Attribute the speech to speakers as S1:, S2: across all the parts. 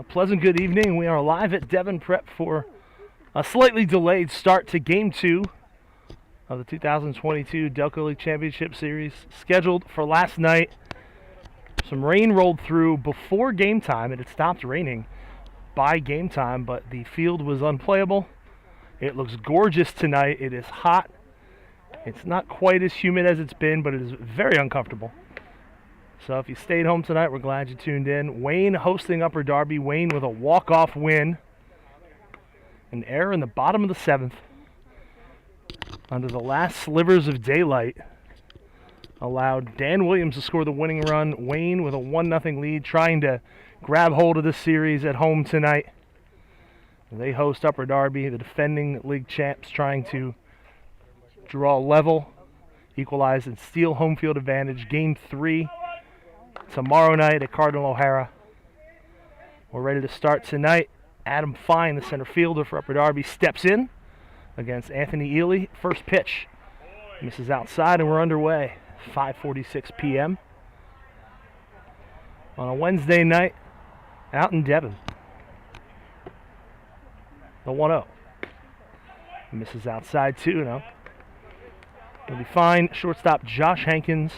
S1: Pleasant good evening. We are live at Devon Prep for a slightly delayed start to Game 2 of the 2022 Delco League Championship Series, scheduled for last night. Some rain rolled through before game time. It had stopped raining by game time, but the field was unplayable. It looks gorgeous tonight. It is hot. It's not quite as humid as it's been, but it is very uncomfortable. So if you stayed home tonight, we're glad you tuned in. Wayne hosting Upper Darby. Wayne with a walk-off win. An error in the bottom of the 7th. Under the last slivers of daylight, allowed Dan Williams to score the winning run. Wayne with a 1-0 lead, trying to grab hold of the series at home tonight. They host Upper Darby, the defending league champs, trying to draw level, equalize, and steal home field advantage. Game 3 tomorrow night at Cardinal O'Hara. We're ready to start tonight. Adam Fine, the center fielder for Upper Darby, steps in against Anthony Ely. First pitch misses outside, and we're underway. 5:46 p.m. on a Wednesday night out in Devon. The 1-0. Misses outside 2-0. It'll be Fine, shortstop Josh Hankins,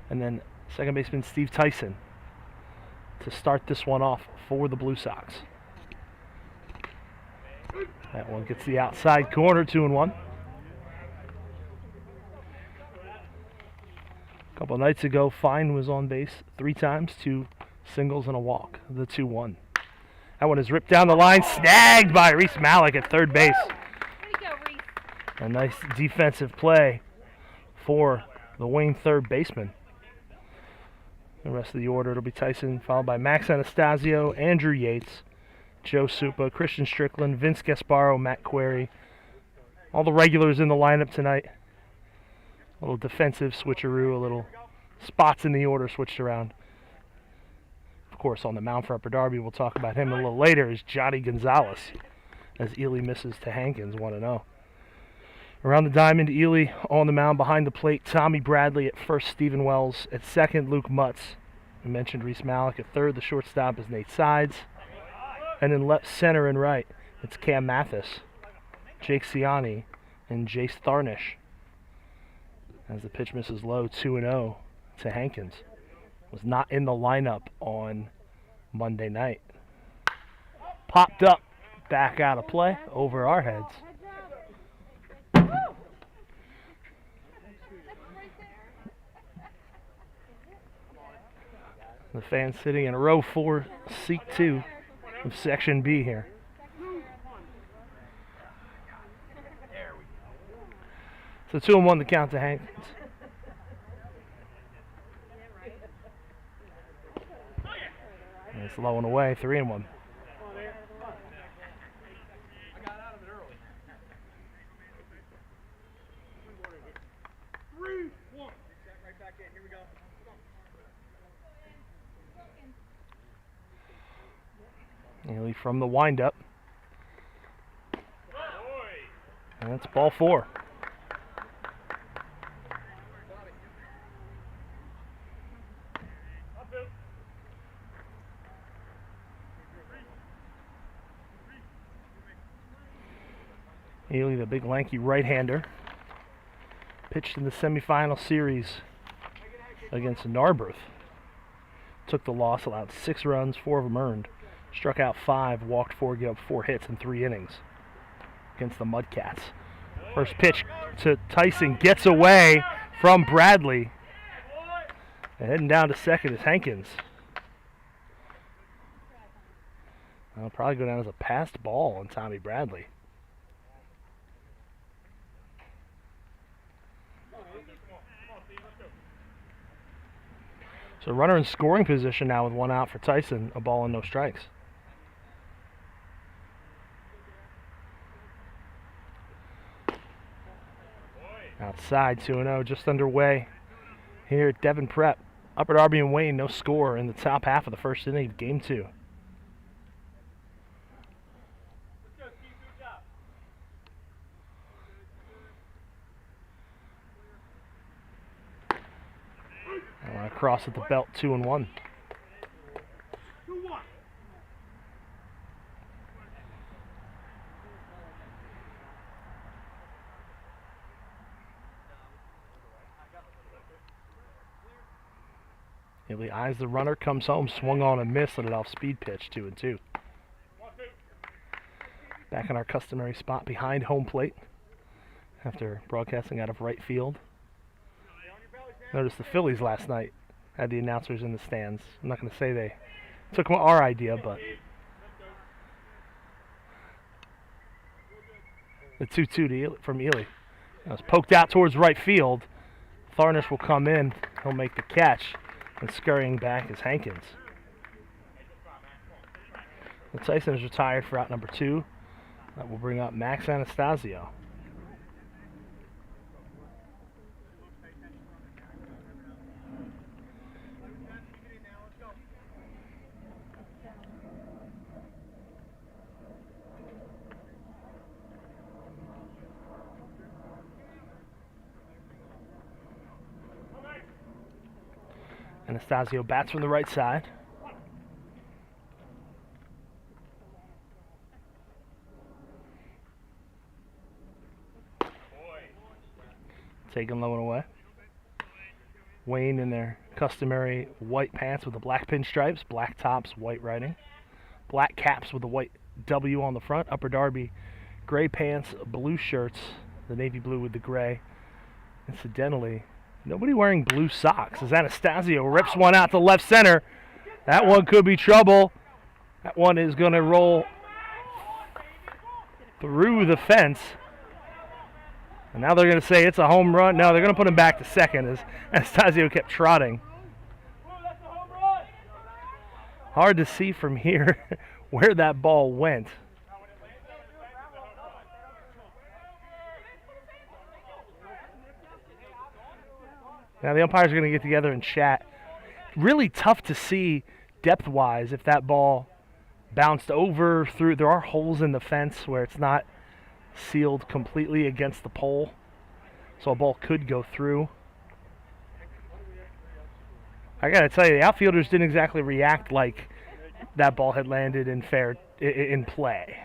S1: and then second baseman Steve Tyson to start this one off for the Blue Sox. That one gets the outside corner, 2-1. A couple of nights ago, Fine was on base 3 times, 2 singles and a walk, the 2-1. That one is ripped down the line, snagged by Reese Malik at third base. A nice defensive play for the Wayne third baseman. The rest of the order, it'll be Tyson, followed by Max Anastasio, Andrew Yates, Joe Supa, Christian Strickland, Vince Gasparo, Matt Query. All the regulars in the lineup tonight. A little defensive switcheroo, a little spots in the order switched around. Of course, on the mound for Upper Darby, we'll talk about him a little later, is Johnny Gonzalez, as Ely misses to Hankins, 1-0. Around the diamond, Ely on the mound behind the plate. Tommy Bradley at first, Stephen Wells at second, Luke Mutz. We mentioned Reese Malik at third. The shortstop is Nate Sides. And in left center and right, it's Cam Mathis, Jake Ciani, and Jace Tharnish. As the pitch misses low, 2-0 to Hankins. Was not in the lineup on Monday night. Popped up, back out of play, over our heads. The fans sitting in row 4, seat 2 of Section B here. So 2-1 the count to Hankins. And it's low and away, 3-1. Ely from the windup. And that's ball 4. Ely, the big lanky right-hander, pitched in the semifinal series against Narberth. Took the loss, allowed 6 runs, 4 of them earned. Struck out 5, walked 4, gave up 4 hits in 3 innings against the Mudcats. First pitch to Tyson gets away from Bradley. And heading down to second is Hankins. That'll probably go down as a passed ball on Tommy Bradley. So runner in scoring position now with 1 out for Tyson, a ball and no strikes. Outside, 2-0, just underway here at Devon Prep. Upper Darby and Wayne, no score in the top half of the first inning of Game 2. Across at the belt, 2-1. Ely eyes the runner, comes home, swung on and missed, let it off speed pitch, 2-2. Back in our customary spot behind home plate after broadcasting out of right field. Noticed the Phillies last night had the announcers in the stands. I'm not going to say they took our idea, but the 2-2 from Ely. It was poked out towards right field. Tharnish will come in. He'll make the catch. And scurrying back is Hankins. The Tyson is retired for out number 2. That will bring up Max Anastasio. Anastasio bats from the right side. Taken low and away. Wayne in their customary white pants with the black pinstripes, black tops, white writing. Black caps with the white W on the front. Upper Darby, gray pants, blue shirts, the navy blue with the gray. Incidentally, nobody wearing blue socks as Anastasio rips one out to left center. That one could be trouble. That one is going to roll through the fence. And now they're going to say it's a home run. No, they're going to put him back to second as Anastasio kept trotting. Hard to see from here where that ball went. Now the umpires are going to get together and chat. Really tough to see depth-wise if that ball bounced over through. There are holes in the fence where it's not sealed completely against the pole, so a ball could go through. I got to tell you, the outfielders didn't exactly react like that ball had landed in play.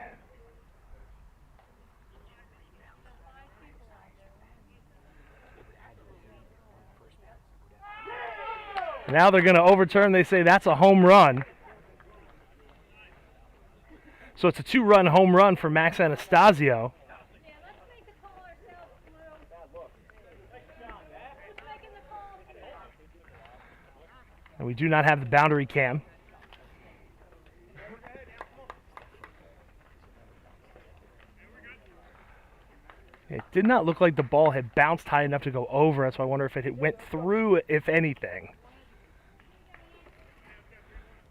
S1: Now they're going to overturn. They say that's a home run. So it's a 2-run home run for Max Anastasio. And we do not have the boundary cam. It did not look like the ball had bounced high enough to go over, so I wonder if it went through, if anything.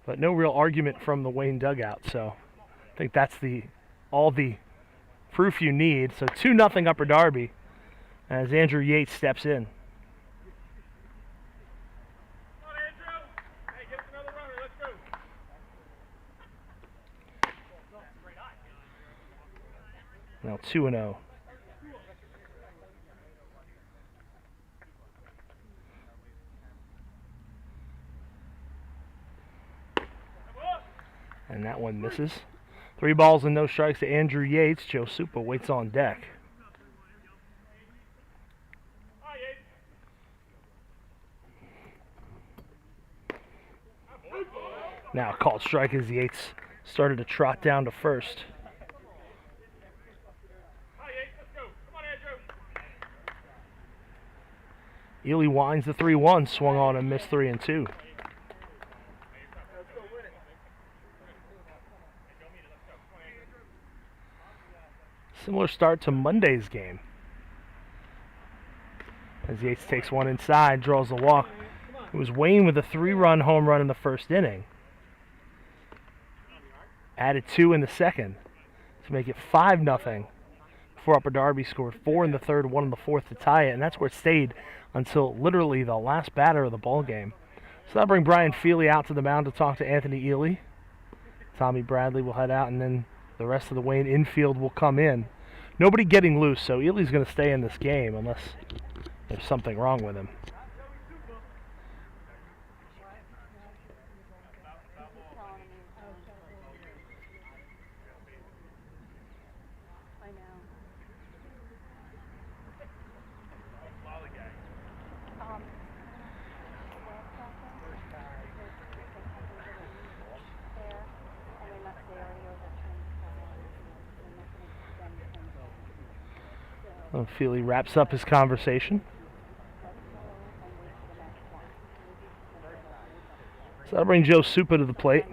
S1: But no real argument from the Wayne dugout, so I think that's all the proof you need. So 2-0 Upper Darby as Andrew Yates steps in. Now 2-0. And that one misses. 3 balls and no strikes to Andrew Yates. Joe Supa waits on deck. Now a called strike as Yates started to trot down to first. Ely winds the 3-1, swung on and missed 3-2. Similar start to Monday's game. As Yates takes one inside, draws the walk. It was Wayne with a 3-run home run in the first inning. Added 2 in the second to make it 5-0. Before Upper Darby scored 4 in the third, 1 in the fourth to tie it, and that's where it stayed until literally the last batter of the ball game. So that'll bring Brian Feely out to the mound to talk to Anthony Ely. Tommy Bradley will head out, and then the rest of the Wayne infield will come in. Nobody getting loose, so Ely's going to stay in this game unless there's something wrong with him. Feely wraps up his conversation. So that'll bring Joe Supa to the plate.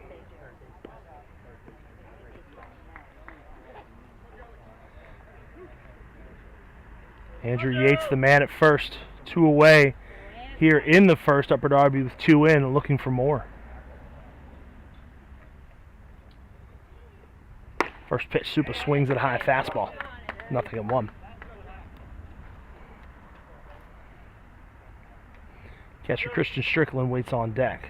S1: Andrew Yates, the man at first. 2 away here in the first. Upper Darby with 2 in and looking for more. First pitch, Supa swings at a high fastball. 0-1. Catcher Christian Strickland waits on deck.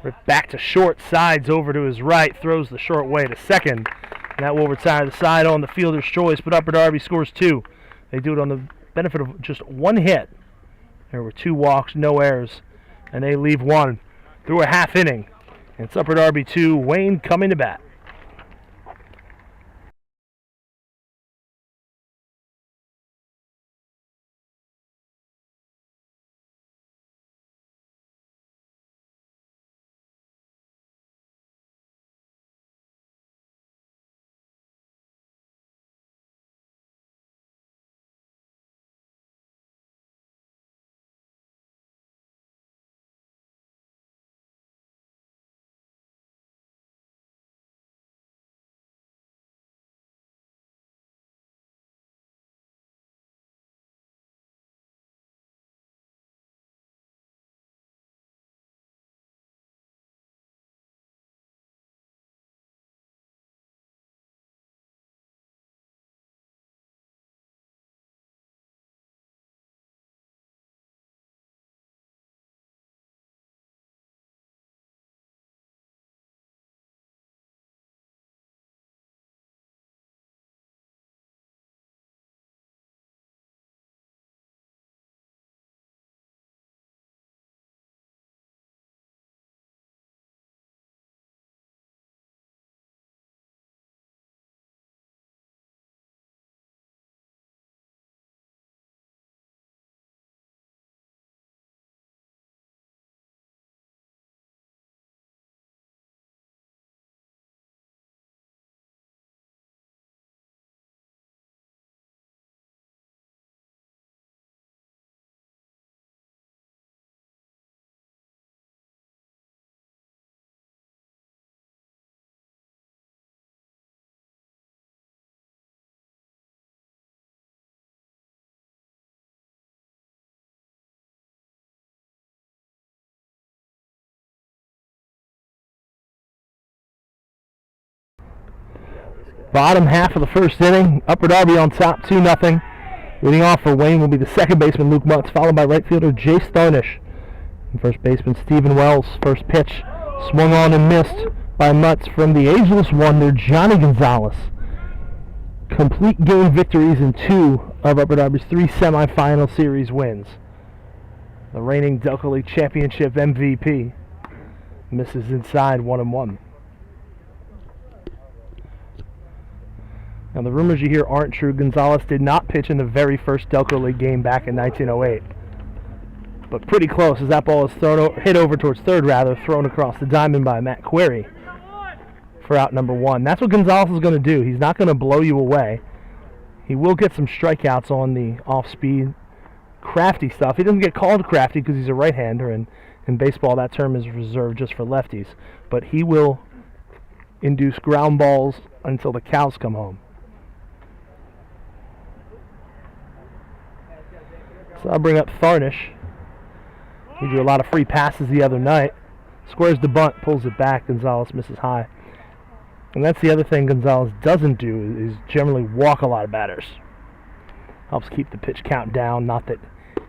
S1: Ripped back to short, sides over to his right, throws the short way to second. And that will retire the side on the fielder's choice, but Upper Darby scores 2. They do it on the benefit of just 1 hit. There were 2 walks, no errors, and they leave 1 through a half inning. And it's Upper Darby 2, Wayne coming to bat. Bottom half of the first inning, Upper Darby on top, 2-0. Leading off for Wayne will be the second baseman, Luke Mutz, followed by right fielder Jace Tharnish. And first baseman, Stephen Wells. First pitch, swung on and missed by Mutz from the ageless wonder, Johnny Gonzalez. Complete game victories in 2 of Upper Darby's 3 semifinal series wins. The reigning Delco League Championship MVP misses inside 1-1. Now, the rumors you hear aren't true. Gonzalez did not pitch in the very first Delco League game back in 1908. But pretty close as that ball is hit over towards third, thrown across the diamond by Matt Query for out number 1. That's what Gonzalez is going to do. He's not going to blow you away. He will get some strikeouts on the off-speed, crafty stuff. He doesn't get called crafty because he's a right-hander, and in baseball that term is reserved just for lefties. But he will induce ground balls until the cows come home. So I'll bring up Tharnish. He drew a lot of free passes the other night. Squares the bunt, pulls it back. Gonzalez misses high. And that's the other thing Gonzalez doesn't do, is generally walk a lot of batters. Helps keep the pitch count down. Not that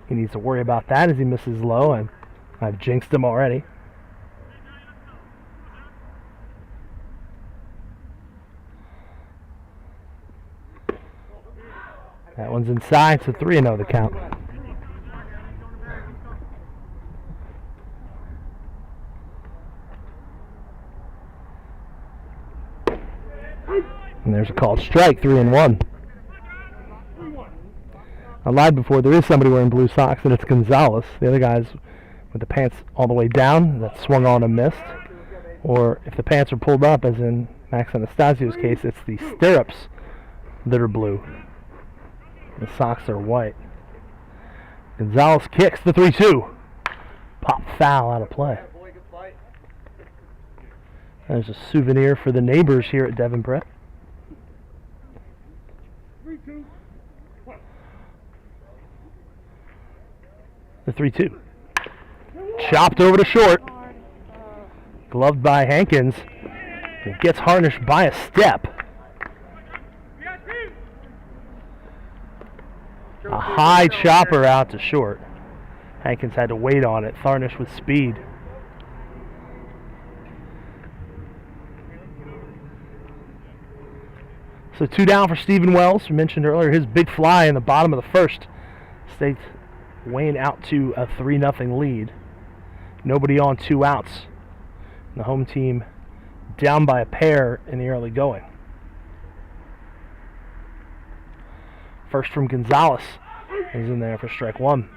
S1: he needs to worry about that as he misses low, and I've jinxed him already. That one's inside, so 3-0 the count. And there's a called strike, 3-1. I lied before. There is somebody wearing blue socks, and it's Gonzalez. The other guy's with the pants all the way down, that swung on and missed. Or if the pants are pulled up, as in Max Anastasio's case, it's the stirrups that are blue. The socks are white. Gonzalez kicks the 3-2. Pop foul out of play. There's a souvenir for the neighbors here at Devon Prep. The 3-2. Chopped over to short. Gloved by Hankins. It gets Harnish by a step. A high chopper out to short. Hankins had to wait on it. Harnish with speed. So 2 down for Stephen Wells. We mentioned earlier his big fly in the bottom of the first. State Wayne out to a 3-0 lead. Nobody on, 2 outs. The home team down by a pair in the early going. First from Gonzalez. He's in there for strike 1.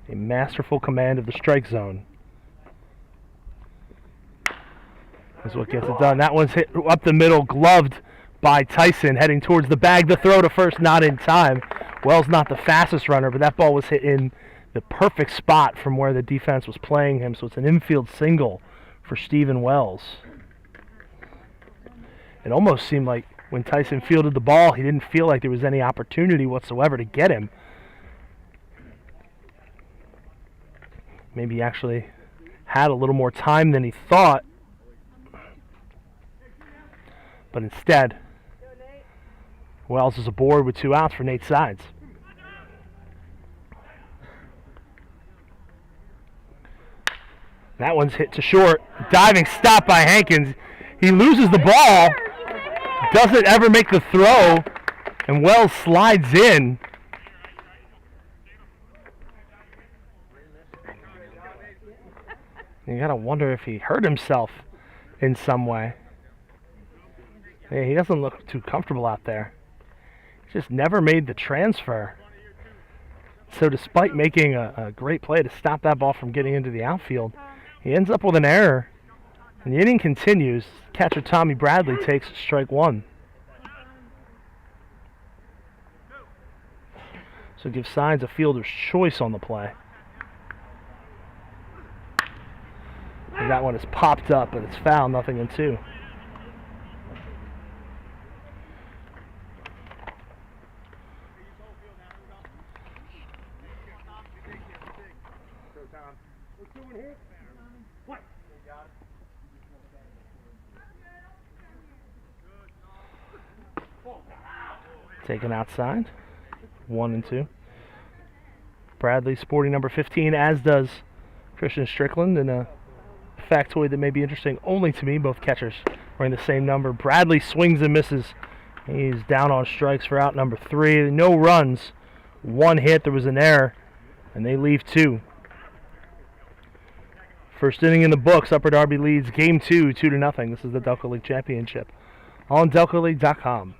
S1: A masterful command of the strike zone is what gets it done. That one's hit up the middle, gloved by Tyson, heading towards the bag. The throw to first, not in time. Wells not the fastest runner, but that ball was hit in the perfect spot from where the defense was playing him, so it's an infield single for Stephen Wells. It almost seemed like when Tyson fielded the ball, he didn't feel like there was any opportunity whatsoever to get him. Maybe he actually had a little more time than he thought, but instead, Wells is aboard with 2 outs for Nate Sides. That one's hit to short. Diving stop by Hankins. He loses the ball. Doesn't ever make the throw. And Wells slides in. You gotta wonder if he hurt himself in some way. Yeah, he doesn't look too comfortable out there. He just never made the transfer. So despite making a great play to stop that ball from getting into the outfield, he ends up with an error. And the inning continues. Catcher Tommy Bradley takes strike 1. So give Sides a fielder's choice on the play. And that one is popped up, but it's foul, 0-2. Taken outside, 1-2. Bradley sporting number 15, as does Christian Strickland, and a factoid that may be interesting only to me. Both catchers wearing the same number. Bradley swings and misses. He's down on strikes for out number 3. No runs, 1 hit. There was an error, and they leave 2. First inning in the books. Upper Darby leads Game 2, 2-0. This is the Delco League Championship on DelcoLeague.com.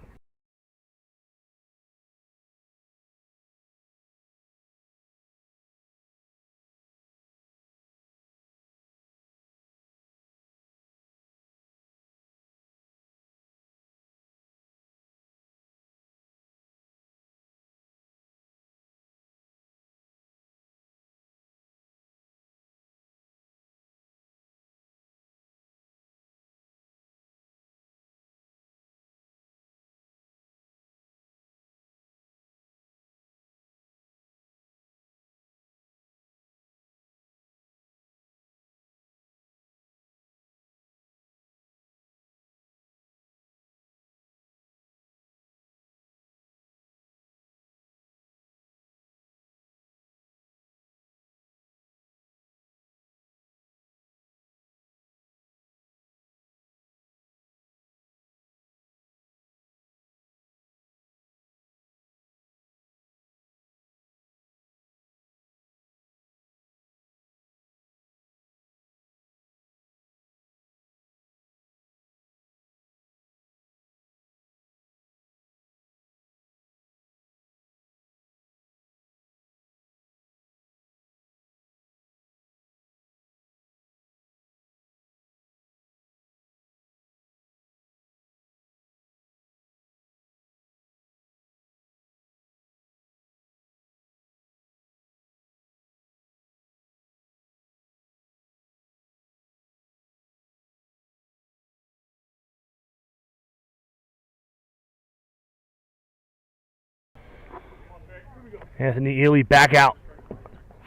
S1: Anthony Ely back out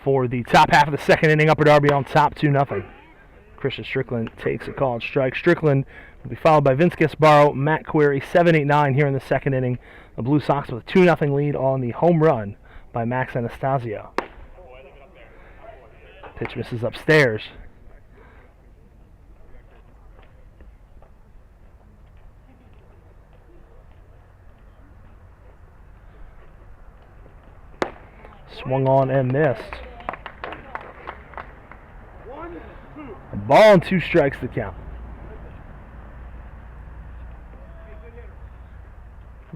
S1: for the top half of the second inning. Upper Darby on top 2-0. Christian Strickland takes a called strike. Strickland will be followed by Vince Gasparo, Matt Query, 7-8-9 here in the second inning. The Blue Sox with a 2-0 lead on the home run by Max Anastasio. Pitch misses upstairs. Swung on and missed. A ball and 2 strikes to count.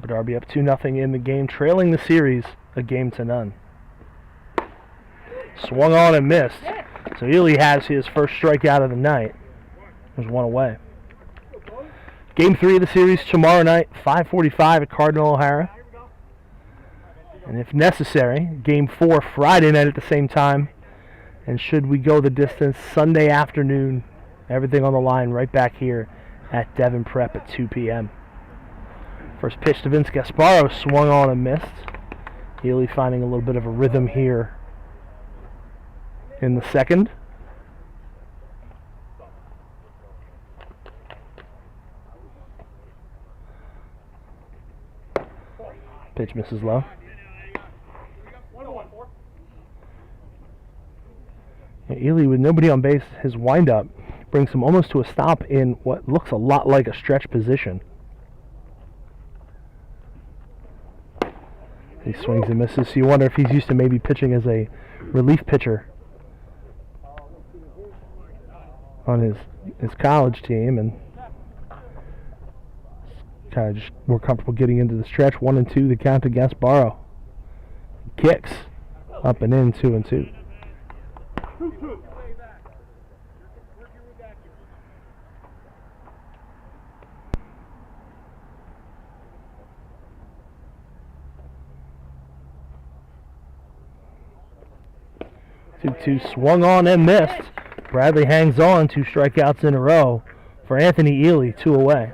S1: Darby up 2-0 in the game, trailing the series 1-0. Swung on and missed. So Ely has his first strikeout of the night. There's one away. Game 3 of the series tomorrow night, 5:45 at Cardinal O'Hara. And if necessary, Game 4 Friday night at the same time. And should we go the distance, Sunday afternoon, everything on the line right back here at Devon Prep at 2 p.m. First pitch to Vince Gasparo, swung on and missed. Ely finding a little bit of a rhythm here in the second. Pitch misses low. Ely with nobody on base, his windup brings him almost to a stop in what looks a lot like a stretch position. He swings and misses, so you wonder if he's used to maybe pitching as a relief pitcher on his college team, and kind of just more comfortable getting into the stretch. 1-2, the count to Gasparo. Kicks up and in, 2-2. Two swung on and missed. Bradley hangs on, 2 strikeouts in a row for Anthony Ely, 2 away.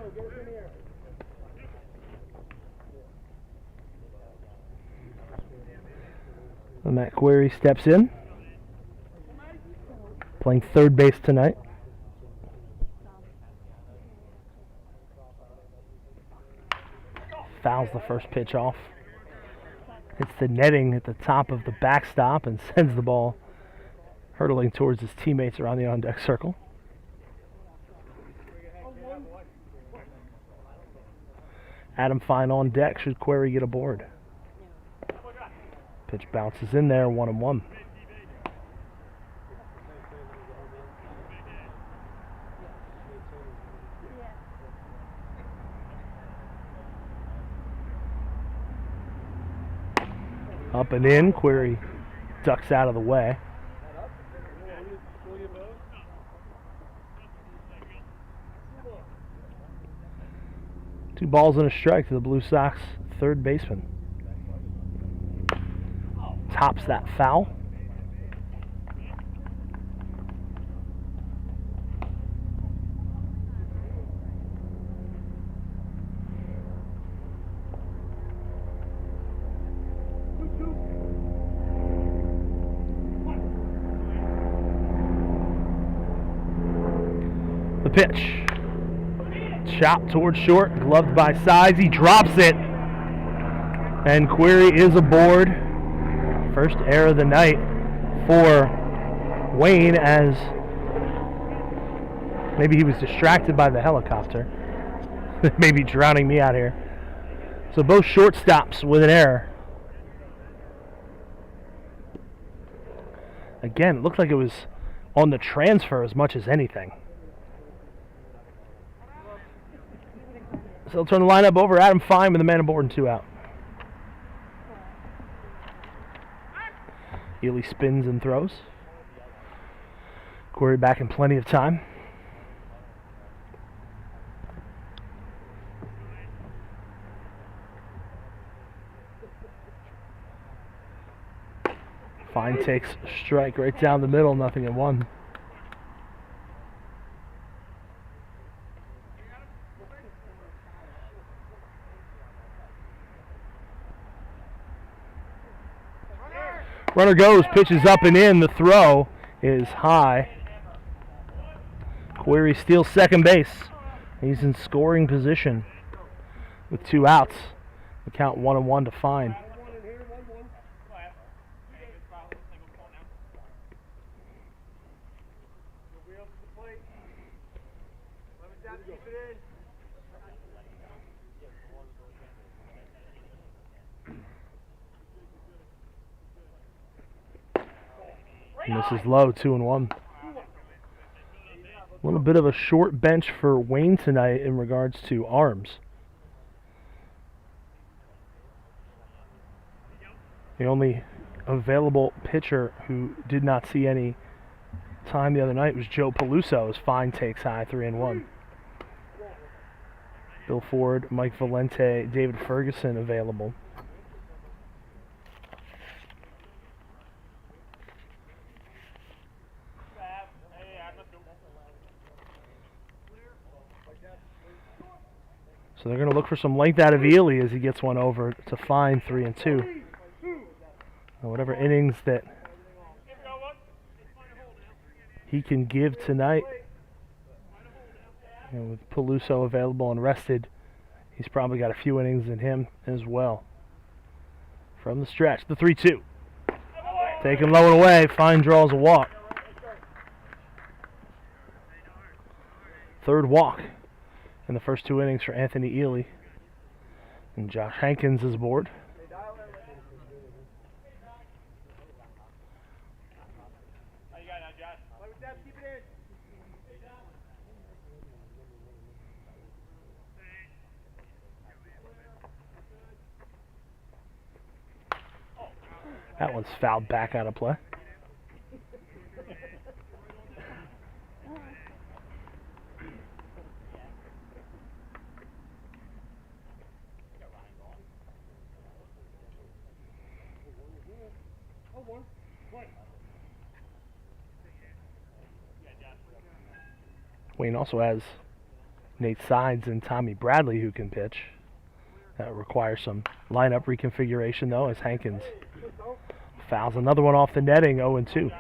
S1: And Matt Query steps in, playing third base tonight. Fouls the first pitch off. Hits the netting at the top of the backstop and sends the ball hurtling towards his teammates around the on-deck circle. Adam Fine on deck. Should Query get aboard? Pitch bounces in there, 1-1. Up and in. Query ducks out of the way. Two balls and a strike to the Blue Sox third baseman. Tops that foul. The pitch. Chopped towards short, gloved by Size. He drops it. And Query is aboard. First error of the night for Wayne, as maybe he was distracted by the helicopter. Maybe drowning me out here. So both shortstops with an error. Again, it looked like it was on the transfer as much as anything. So they'll turn the lineup over. Adam Fine with the man aboard and 2 out. Ely spins and throws. Query back in plenty of time. Fine takes a strike right down the middle, 0-1. Runner goes, pitches up and in. The throw is high. Query steals second base. He's in scoring position with 2 outs. The count 1-1 to Fine. And this is low, 2-1. A little bit of a short bench for Wayne tonight in regards to arms. The only available pitcher who did not see any time the other night was Joe Peluso, as Fine takes high, 3-1. Bill Ford, Mike Valente, David Ferguson available. So they're going to look for some length out of Ely as he gets one over to Fine, 3-2. Whatever innings that he can give tonight, with Peluso available and rested, he's probably got a few innings in him as well. From the stretch, the 3-2. Taken low and away, Fine draws a walk. Third walk in the first 2 innings for Anthony Ely. And Josh Hankins is aboard. That one's fouled back out of play. Wayne also has Nate Sides and Tommy Bradley who can pitch. That requires some lineup reconfiguration, though, as Hankins fouls another one off the netting, 0-2.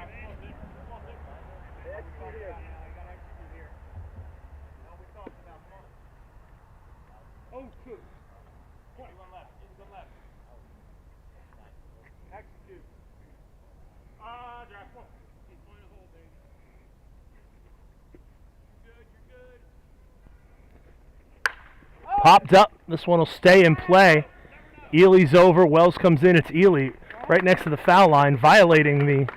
S1: Popped up. This one will stay in play. Ely's over. Wells comes in. It's Ely right next to the foul line, violating the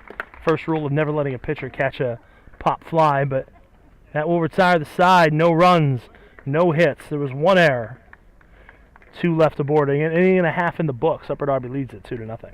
S1: first rule of never letting a pitcher catch a pop fly, but that will retire the side. No runs, no hits. There was 1 error. 2 left aboard. An inning and a half in the books. Upper Darby leads it 2-0.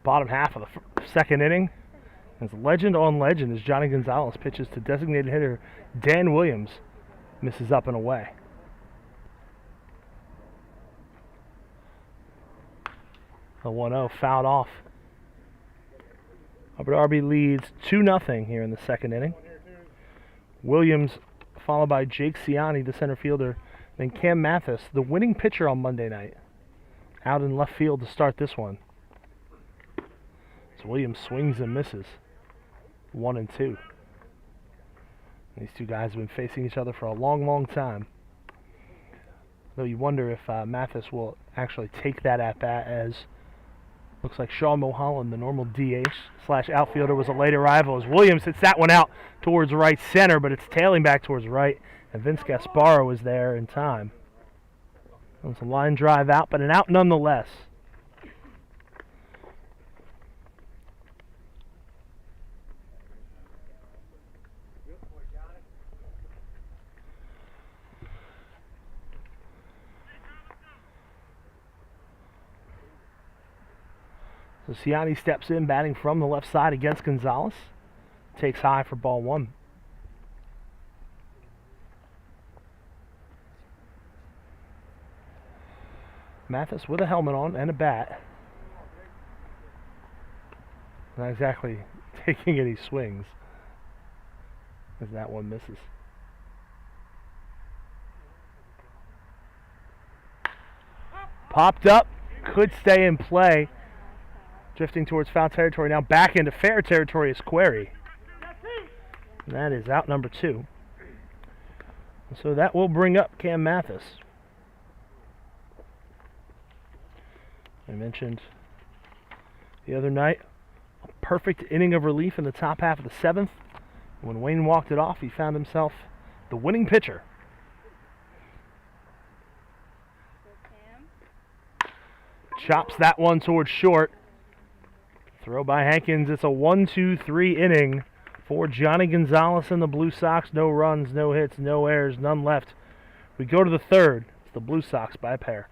S1: bottom half of the second inning. It's legend on legend as Johnny Gonzalez pitches to designated hitter Dan Williams. Misses up and away. A 1-0 fouled off. Darby leads 2-0 here in the second inning. Williams followed by Jake Ciani, the center fielder, then Cam Mathis, the winning pitcher on Monday night, out in left field to start this one. So Williams swings and misses. 1-2. These two guys have been facing each other for a long, long time. Though you wonder if Mathis will actually take that at bat, as looks like Sean Mulholland, the normal DH/outfielder, was a late arrival as Williams hits that one out towards right center, but it's tailing back towards right, and Vince Gasparo was there in time. It was a line drive out, but an out nonetheless. So Ciani steps in, batting from the left side against Gonzalez. Takes high for ball one. Mathis with a helmet on and a bat. Not exactly taking any swings, as that one misses. Popped up, could stay in play. Drifting towards foul territory, now back into fair territory is Query. And that is out number 2. So that will bring up Cam Mathis. I mentioned the other night, a perfect inning of relief in the top half of the 7th. When Wayne walked it off, he found himself the winning pitcher. Chops that one towards short. Throw by Hankins. It's a 1-2-3 inning for Johnny Gonzalez and the Blue Sox. No runs, no hits, no errors, none left. We go to the third. It's the Blue Sox by a pair.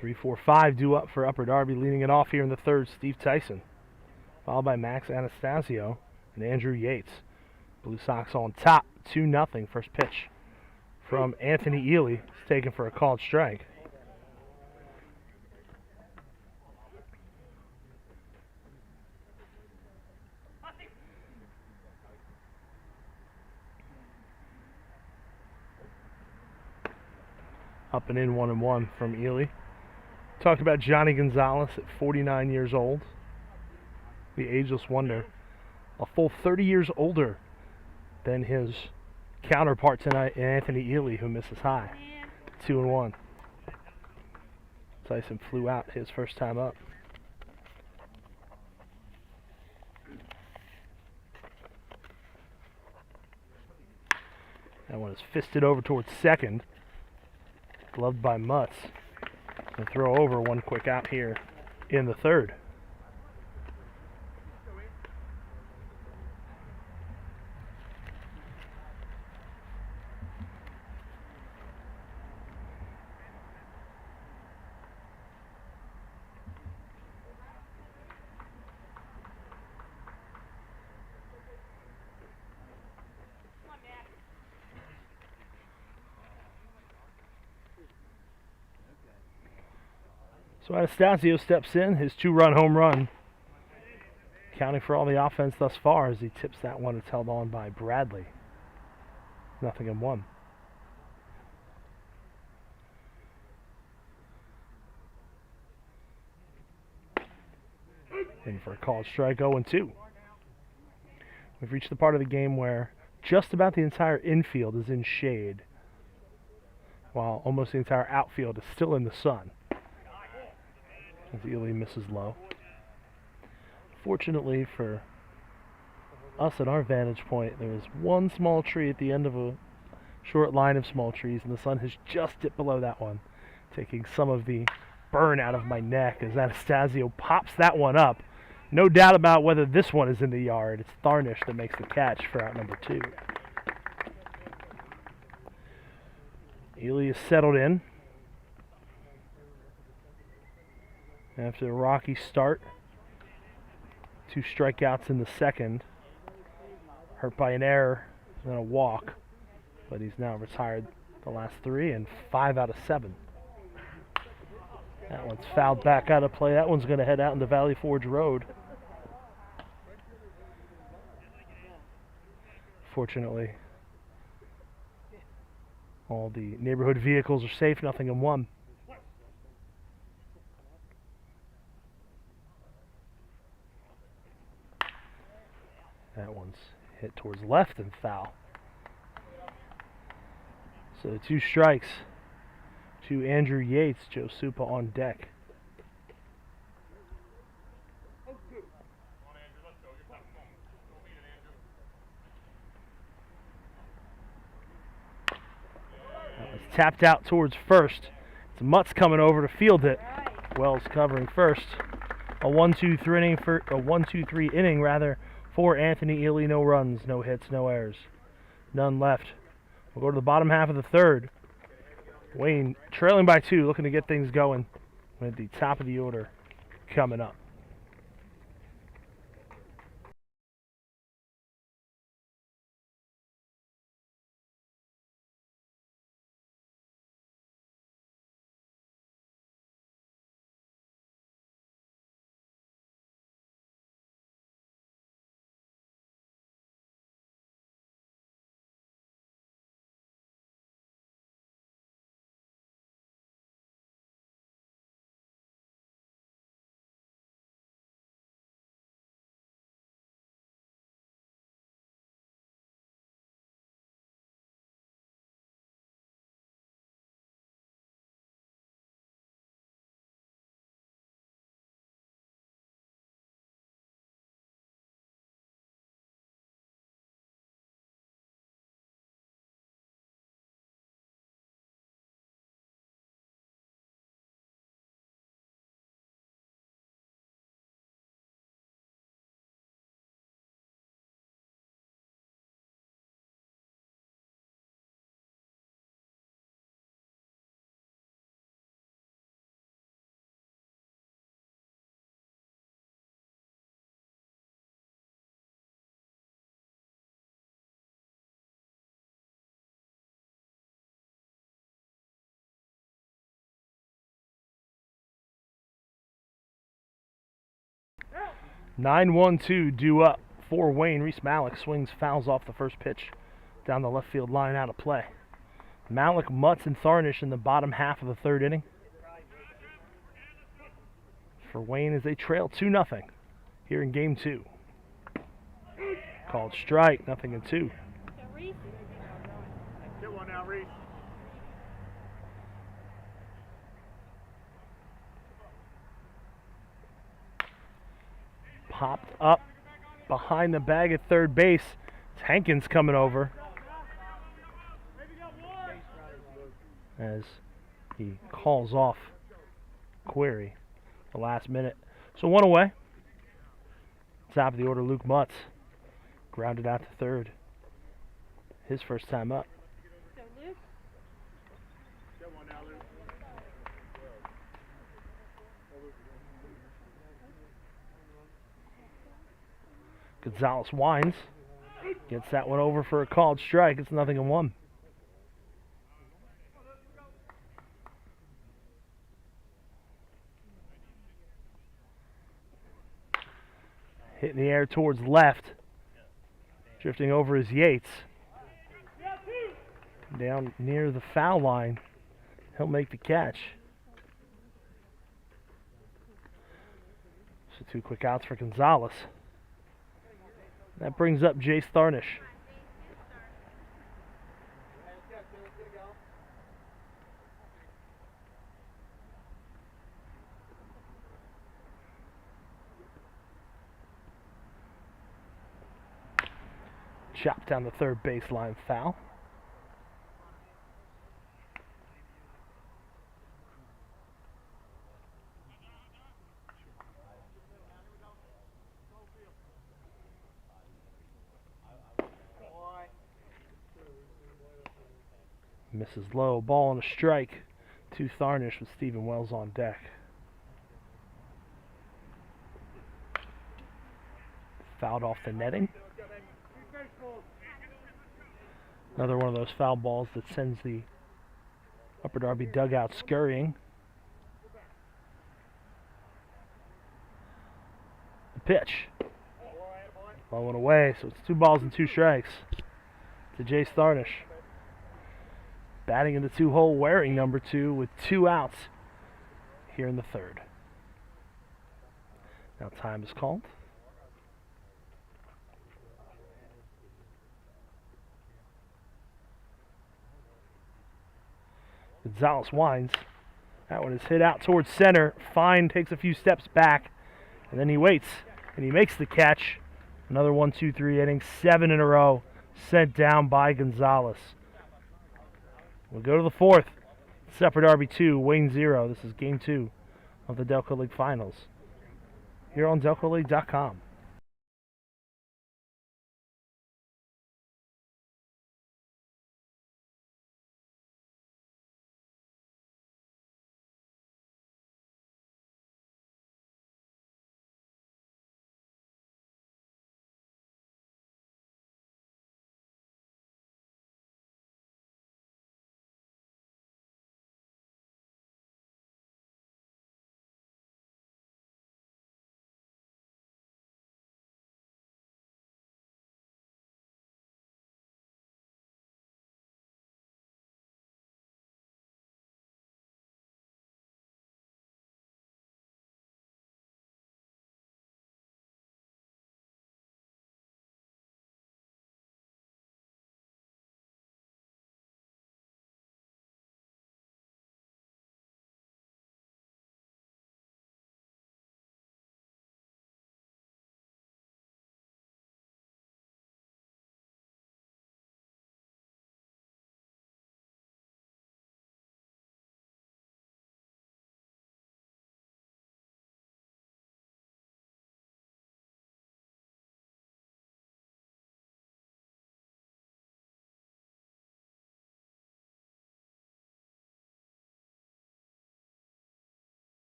S1: Three, 4, 5 due up for Upper Darby. Leading it off here in the third, Steve Tyson, followed by Max Anastasio and Andrew Yates. Blue Sox on top, 2-0. First pitch from Anthony Ely. It's taken for a called strike. Up and in, 1-1 from Ely. Talked about Johnny Gonzalez at 49 years old. The ageless wonder. A full 30 years older than his counterpart tonight, Anthony Ely, who misses high. 2-1. Tyson flew out his first time up. That one is fisted over towards second. Gloved by Mutz. And throw over one quick out here in the third. So Anastasio steps in, his 2-run home run, counting for all the offense thus far as he tips that one. It's held on by Bradley. 0-1. In for a called strike, 0-2. We've reached the part of the game where just about the entire infield is in shade, while almost the entire outfield is still in the sun. As Ely misses low. Fortunately for us at our vantage point, there is one small tree at the end of a short line of small trees, and the sun has just dipped below that one, taking some of the burn out of my neck as Anastasio pops that one up. No doubt about whether this one is in the yard. It's Tharnish that makes the catch for out number 2. Ely is settled in after a rocky start. 2 strikeouts in the second. Hurt by an error and a walk. But he's now retired the last 3 and 5 out of 7. That one's fouled back out of play. That one's going to head out into Valley Forge Road. Fortunately, all the neighborhood vehicles are safe. 0-1. That one's hit towards left and foul. So 2 strikes to Andrew Yates. Joe Supa on deck. That was tapped out towards first. It's Mutz coming over to field it. Wells covering first. A 1-2-3 inning rather. For Anthony Ely, no runs, no hits, no errors. None left. We'll go to the bottom half of the third. Wayne trailing by 2, looking to get things going with the top of the order coming up. (9-1-2) due up for Wayne. Reese Malik swings, fouls off the first pitch down the left field line, out of play. Malik, Mutz, and Tharnish in the bottom half of the third inning. For Wayne as they trail 2-0 here in game 2. Called strike, 0-2. Popped up behind the bag at third base. It's Hankins coming over as he calls off Query the last minute. So one away. Top of the order, Luke Mutz grounded out to third. His first time up. Gonzalez winds. Gets that one over for a called strike. It's 0-1. Hit in the air towards left. Drifting over is Yates. Down near the foul line. He'll make the catch. So 2 quick outs for Gonzalez. That brings up Jace Tharnish. Chopped down the third baseline foul. Misses low. Ball and a strike to Tharnish with Stephen Wells on deck. Fouled off the netting. Another one of those foul balls that sends the Upper Darby dugout scurrying. The pitch. Low and away, so it's 2 balls and 2 strikes to Jace Tharnish. Batting in the 2-hole, wearing number 2 with 2 outs here in the third. Now time is called. Gonzalez winds. That one is hit out towards center. Fine takes a few steps back, and then he waits, and he makes the catch. Another 1-2-3 inning, 7 in a row, sent down by Gonzalez. We'll go to the 4th. Upper Darby 2, Wayne 0. This is Game 2 of the Delco League Finals here on DelcoLeague.com.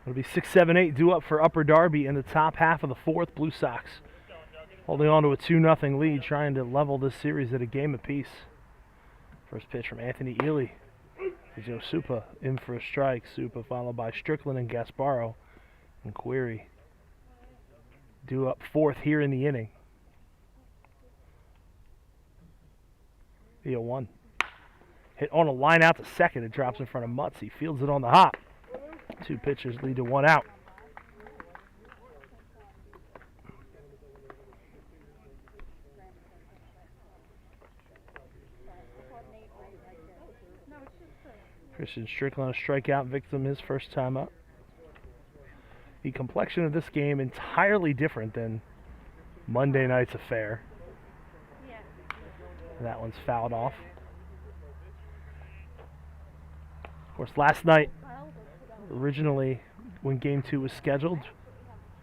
S1: It'll be 6, 7, 8 due up for Upper Darby in the top half of the 4th. Blue Sox holding on to a 2-0 lead, trying to level this series at a game apiece. First pitch from Anthony Ely. Joe Supa in for a strike. Supa followed by Strickland and Gasparo and Query. due up fourth here in the inning. The 0-1. Hit on a line out to second. It drops in front of Mutz. He fields it on the hop. Two pitchers lead to one out. Christian Strickland, a strikeout victim his first time up. The complexion of this game entirely different than Monday night's affair. That one's fouled off. Of course, last night, originally when Game 2 was scheduled,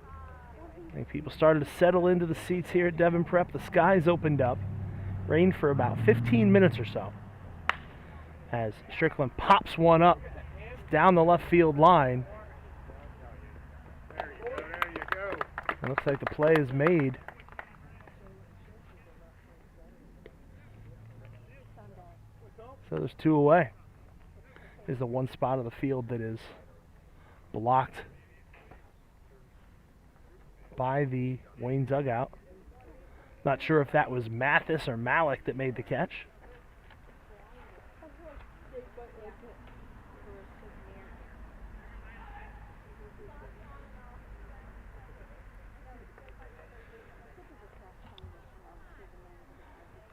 S1: I think people started to settle into the seats here at Devon Prep. The skies opened up. Rained for about 15 minutes or so. As Strickland pops one up down the left field line. It looks like the play is made. So there's two away. There's the one spot of the field that is blocked by the Wayne dugout. Not sure if that was Mathis or Malik that made the catch.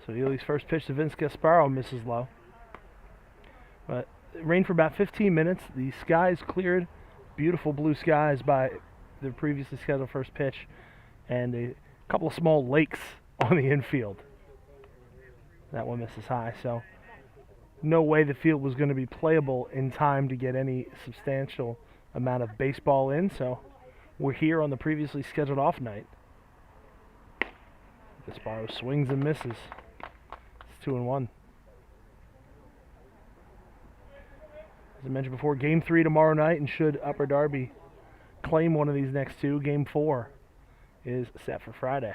S1: So Ely's first pitch to Vince Gasparo misses low. But it rained for about 15 minutes. The skies cleared. Beautiful blue skies by the previously scheduled first pitch. And a couple of small lakes on the infield. That one misses high. So no way the field was going to be playable in time to get any substantial amount of baseball in. So we're here on the previously scheduled off night. Gasparo swings and misses. 2-1. As I mentioned before, Game 3 tomorrow night, and should Upper Darby claim one of these next two, Game 4 is set for Friday.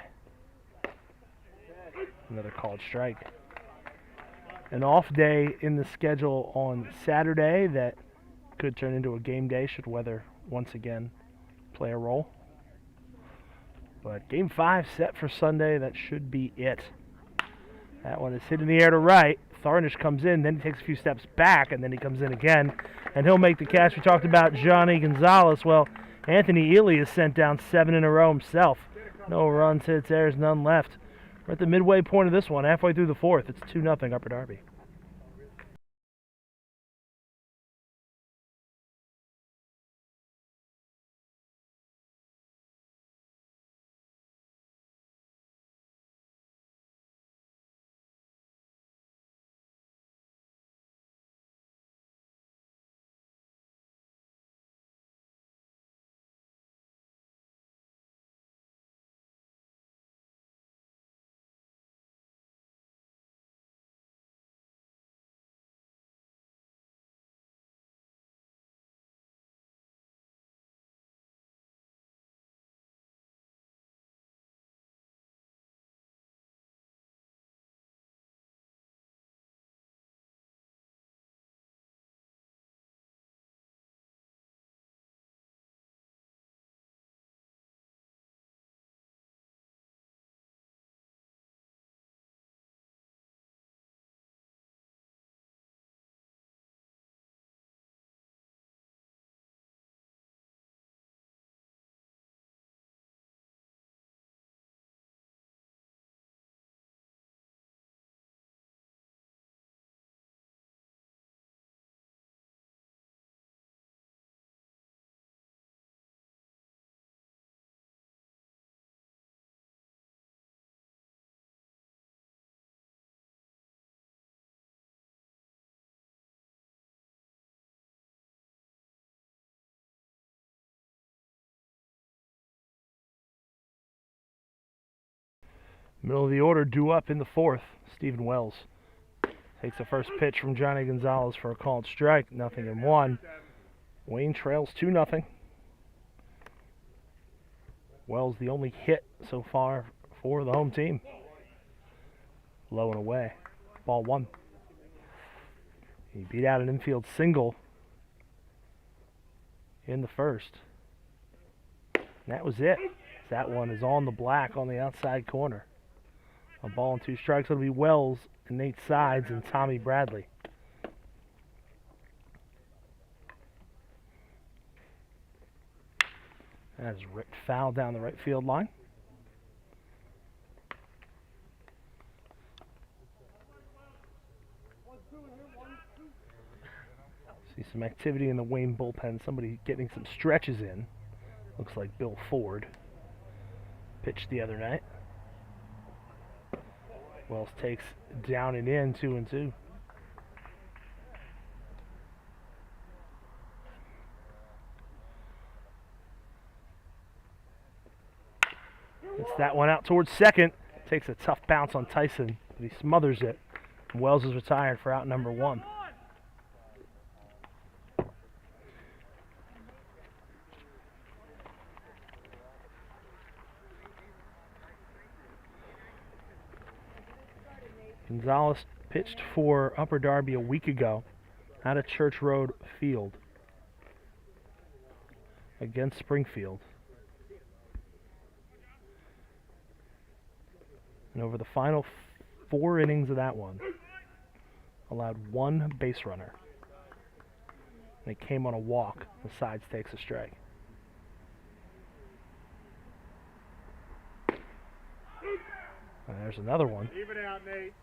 S1: Another called strike. An off day in the schedule on Saturday that could turn into a game day should weather once again play a role. But Game 5 set for Sunday. That should be it. That one is hit in the air to right. Tharnish comes in, then he takes a few steps back, and then he comes in again, and he'll make the catch. We talked about Johnny Gonzalez. Well, Anthony Ely has sent down 7 in a row himself. No runs, hits, errors, none left. We're at the midway point of this one, halfway through the fourth. It's 2-0 Upper Darby. Middle of the order, due up in the fourth. Stephen Wells takes the first pitch from Johnny Gonzalez for a called strike. 0-1. Wayne trails 2-0. Wells the only hit so far for the home team. Low and away. Ball 1. He beat out an infield single in the first. And that was it. That one is on the black on the outside corner. A ball and 2 strikes. It'll be Wells and Nate Sides and Tommy Bradley. That is ripped foul down the right field line. See some activity in the Wayne bullpen. Somebody getting some stretches in. Looks like Bill Ford pitched the other night. Wells takes down and in, 2-2. Gets that one out towards second. Takes a tough bounce on Tyson, but he smothers it. Wells is retired for out number 1. Gonzalez pitched for Upper Darby a week ago out of Church Road Field against Springfield. And over the final 4 innings of that one, allowed 1 base runner. And it came on a walk. The Sides takes a strike. And there's another one.
S2: Even out, Nate.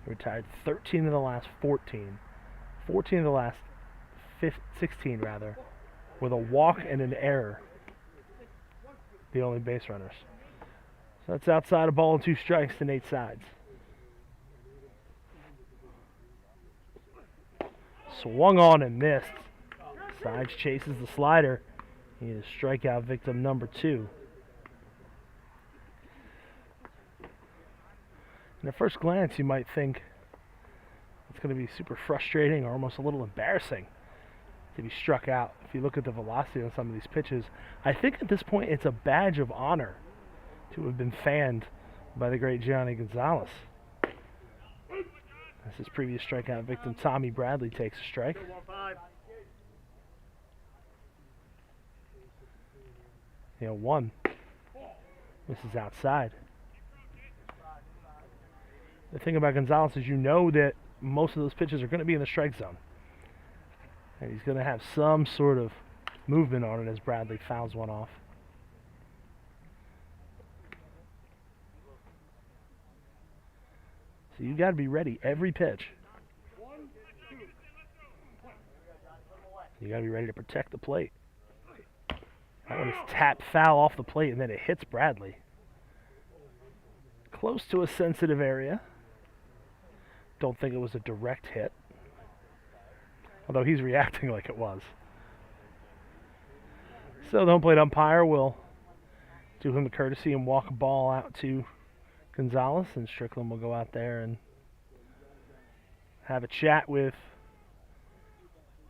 S1: He retired 13 of the last 14. 14 of the last 16, rather, with a walk and an error. The only base runners. So that's outside a ball and 2 strikes to Nate Sides. Swung on and missed. Sides chases the slider. He is strikeout victim number 2. And at first glance, you might think it's going to be super frustrating or almost a little embarrassing to be struck out. If you look at the velocity on some of these pitches, I think at this point it's a badge of honor to have been fanned by the great Gianni Gonzalez. As his previous strikeout victim, Tommy Bradley, takes a strike. You know, 1. This is outside. The thing about Gonzalez is you know that most of those pitches are going to be in the strike zone. And he's going to have some sort of movement on it as Bradley fouls one off. So you got to be ready every pitch. You got to be ready to protect the plate. That one is tapped foul off the plate, and then it hits Bradley. Close to a sensitive area. Don't think it was a direct hit, although he's reacting like it was. So the home plate umpire will do him a courtesy and walk a ball out to Gonzalez, and Strickland will go out there and have a chat with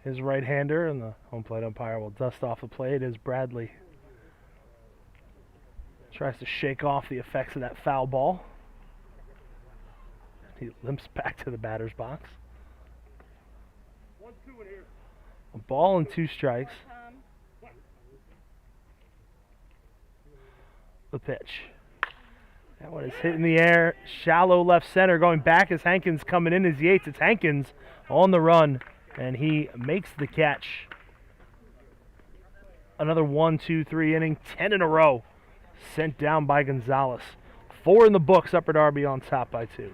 S1: his right-hander, and the home plate umpire will dust off the plate as Bradley tries to shake off the effects of that foul ball. He limps back to the batter's box.
S2: 1-2 in here.
S1: A ball and 2 strikes. The pitch. That one is hit in the air. Shallow left center. Going back as Hankins coming in as Yates. It's Hankins on the run, and he makes the catch. Another 1-2-3 inning, 10 in a row. Sent down by Gonzalez. 4 in the books. Upper Darby on top by 2.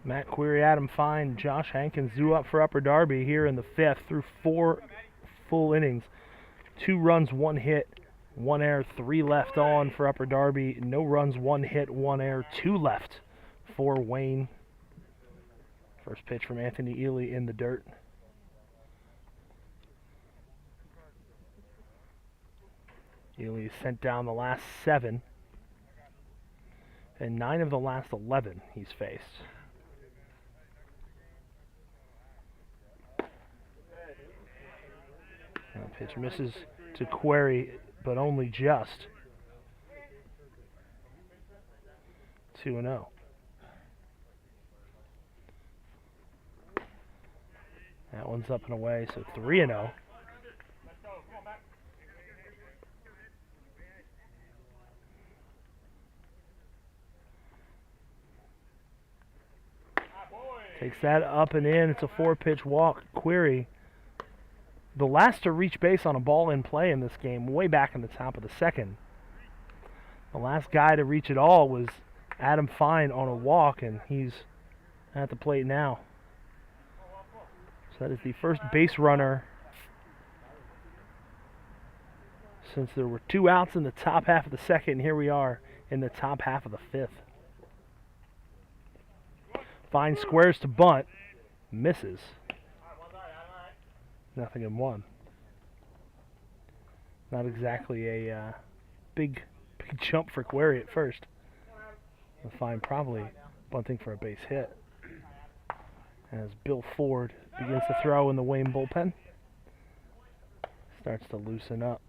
S1: Matt Query, Adam Fine, Josh Hankins due up for Upper Darby here in the 5th through 4 full innings. 2 runs, 1 hit, 1 error, 3 left on for Upper Darby. No runs, 1 hit, 1 error, 2 left for Wayne. First pitch from Anthony Ely in the dirt. Ely sent down the last 7, and 9 of the last 11 he's faced. Pitch misses to Query, but only just. 2-0. That one's up and away, so 3-0. Takes that up and in. It's a 4-pitch walk. Query, the last to reach base on a ball in play in this game, way back in the top of the 2nd. The last guy to reach it all was Adam Fine on a walk, and he's at the plate now. So that is the first base runner since there were 2 outs in the top half of the 2nd, and here we are in the top half of the 5th. Fine squares to bunt, misses. 0-1. Not exactly a big jump for Query at first. Fine probably bunting for a base hit. As Bill Ford begins to throw in the Wayne bullpen. Starts to loosen up.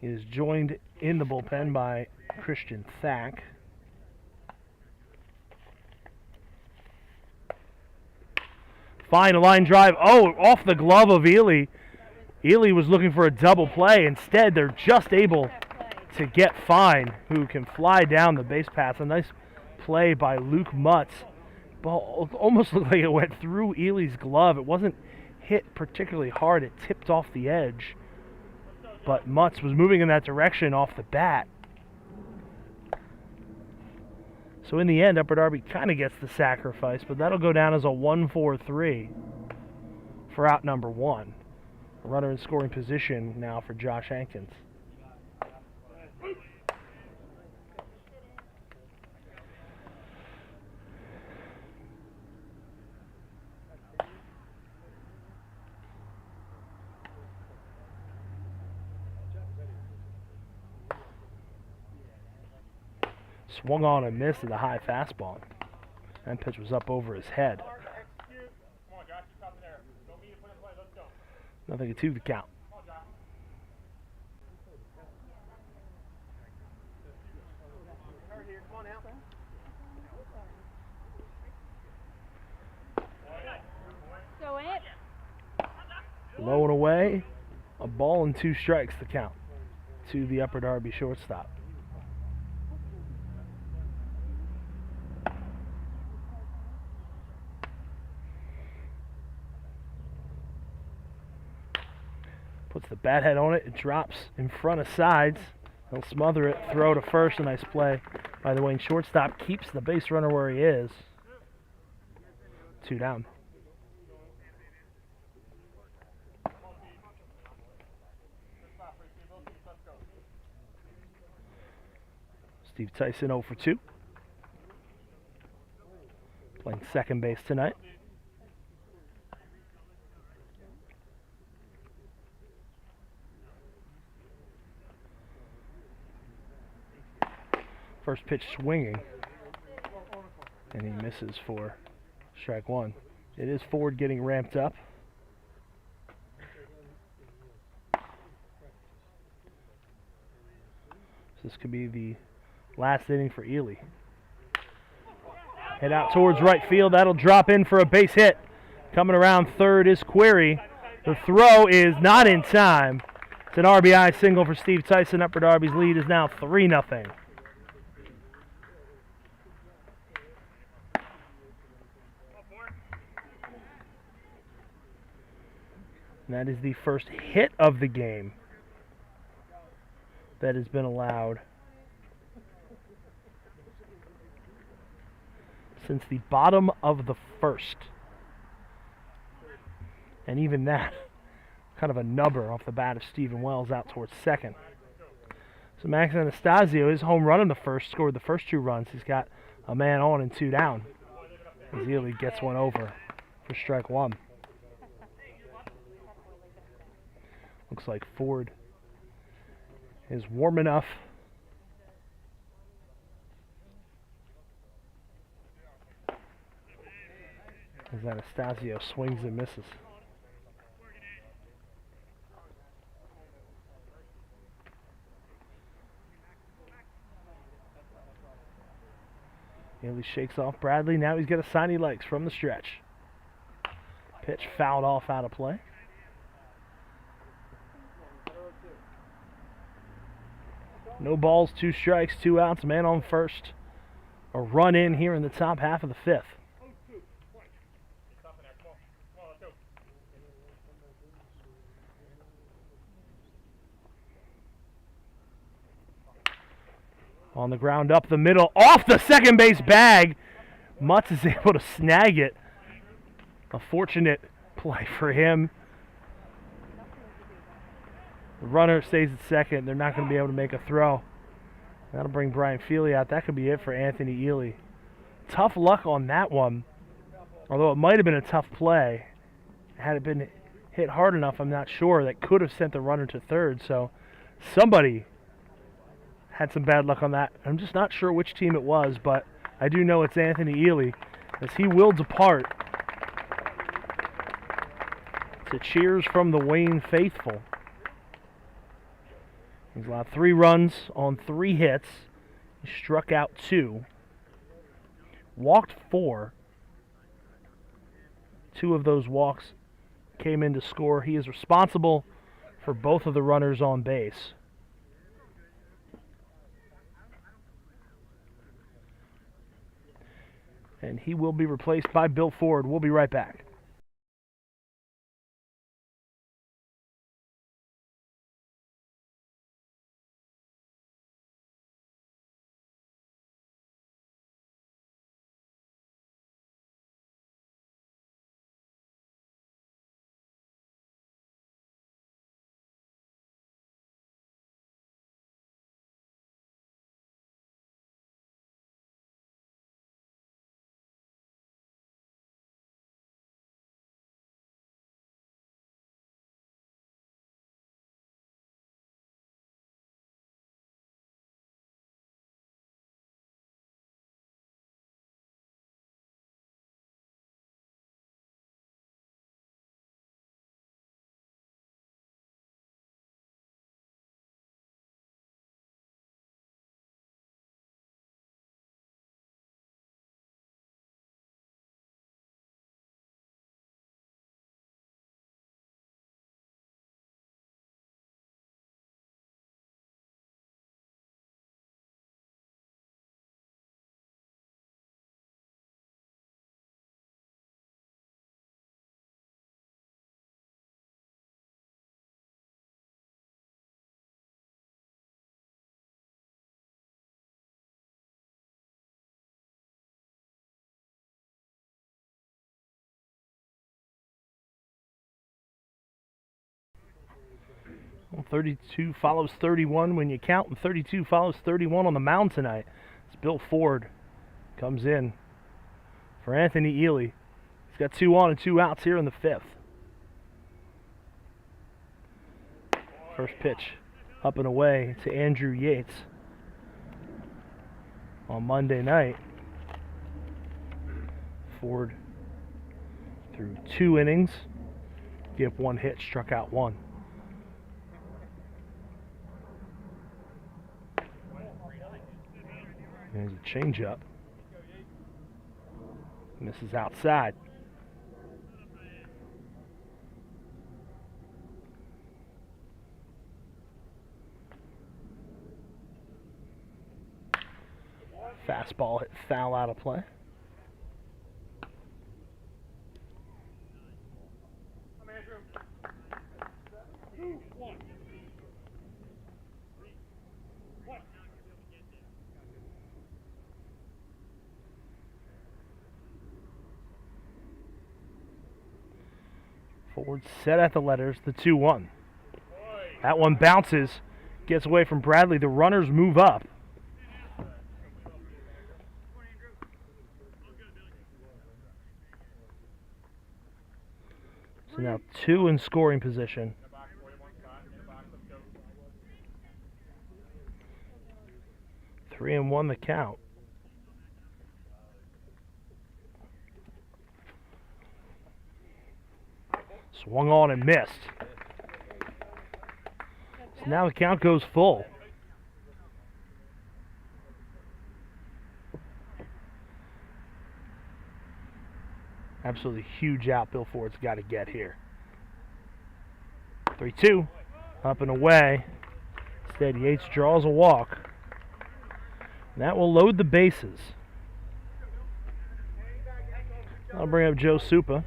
S1: He is joined in the bullpen by Christian Thack. Fine, a line drive. Oh, off the glove of Ely. Ely was looking for a double play. Instead, they're just able to get Fine, who can fly down the base path. A nice play by Luke Mutz. Ball almost looked like it went through Ely's glove. It wasn't hit particularly hard. It tipped off the edge. But Mutz was moving in that direction off the bat. So in the end, Upper Darby kind of gets the sacrifice, but that'll go down as a 1-4-3 for out number 1. A runner in scoring position now for Josh Hankins. Swung on and missed at a high fastball. That pitch was up over his head. 0-2 the count. Low and away. A ball and 2 strikes the count to the Upper Darby shortstop. Puts the bat head on it. It drops in front of sides. He'll smother it. Throw to first. A nice play by the Wayne shortstop. Keeps the base runner where he is. 2 down. Steve Tyson 0 for 2. Playing second base tonight. First pitch swinging, and he misses for strike 1. It is Ford getting ramped up. So this could be the last inning for Ely. Head out towards right field. That'll drop in for a base hit. Coming around third is Query. The throw is not in time. It's an RBI single for Steve Tyson. Upper Darby's lead is now 3-0. And that is the first hit of the game that has been allowed since the bottom of the first. And even that, kind of a nubber off the bat of Stephen Wells out towards second. So Max Anastasio, his home run in the first, scored the first 2 runs. He's got a man on and 2 down. As Ely gets one over for strike 1. Looks like Ford is warm enough. As Anastasio swings and misses. Ely shakes off Bradley. Now he's got a sign he likes from the stretch. Pitch fouled off out of play. No balls, 2 strikes, 2 outs, man on first. A run in here in the top half of the 5th. On the ground up the middle, off the second base bag. Mutz is able to snag it. A fortunate play for him. The runner stays at second. They're not going to be able to make a throw. That'll bring Brian Feely out. That could be it for Anthony Ely. Tough luck on that one. Although it might have been a tough play. Had it been hit hard enough, I'm not sure, that could have sent the runner to third. So somebody had some bad luck on that. I'm just not sure which team it was, but I do know it's Anthony Ely, as he will depart. To cheers from the Wayne faithful. He's allowed 3 runs on 3 hits. He struck out 2. Walked 4. 2 of those walks came in to score. He is responsible for both of the runners on base. And he will be replaced by Bill Ford. We'll be right back. Well, 32 follows 31 when you count, and 32 follows 31 on the mound tonight. As Bill Ford comes in for Anthony Ely. He's got 2 on and 2 outs here in the 5th. First pitch up and away to Andrew Yates on Monday night. Ford threw 2 innings, gave 1 hit, struck out 1. There's a changeup. Misses outside. Fastball hit foul out of play. Ford set at the letters, the 2-1. That one bounces, gets away from Bradley. The runners move up. So now 2 in scoring position. Three and 1 the count. Swung on and missed. So now the count goes full. Absolutely huge out Bill Ford's got to get here. 3-2. Up and away. Instead, Yates draws a walk. And that will load the bases. I'll bring up Joe Supa.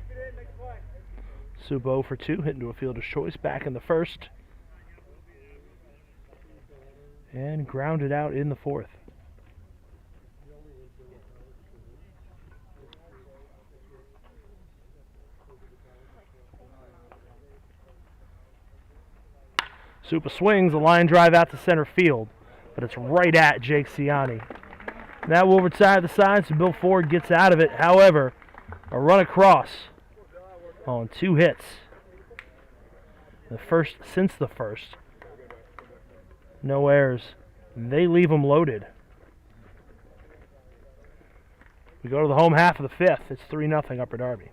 S1: Supa 0 for 2, hit into a fielder's choice back in the first. And grounded out in the fourth. Supa swings, a line drive out to center field, but it's right at Jake Ciani. That will side the side, so Bill Ford gets out of it. However, a run across on 2 hits. The first since the first. No errors. They leave them loaded. We go to the home half of the 5th. It's 3-0 Upper Darby.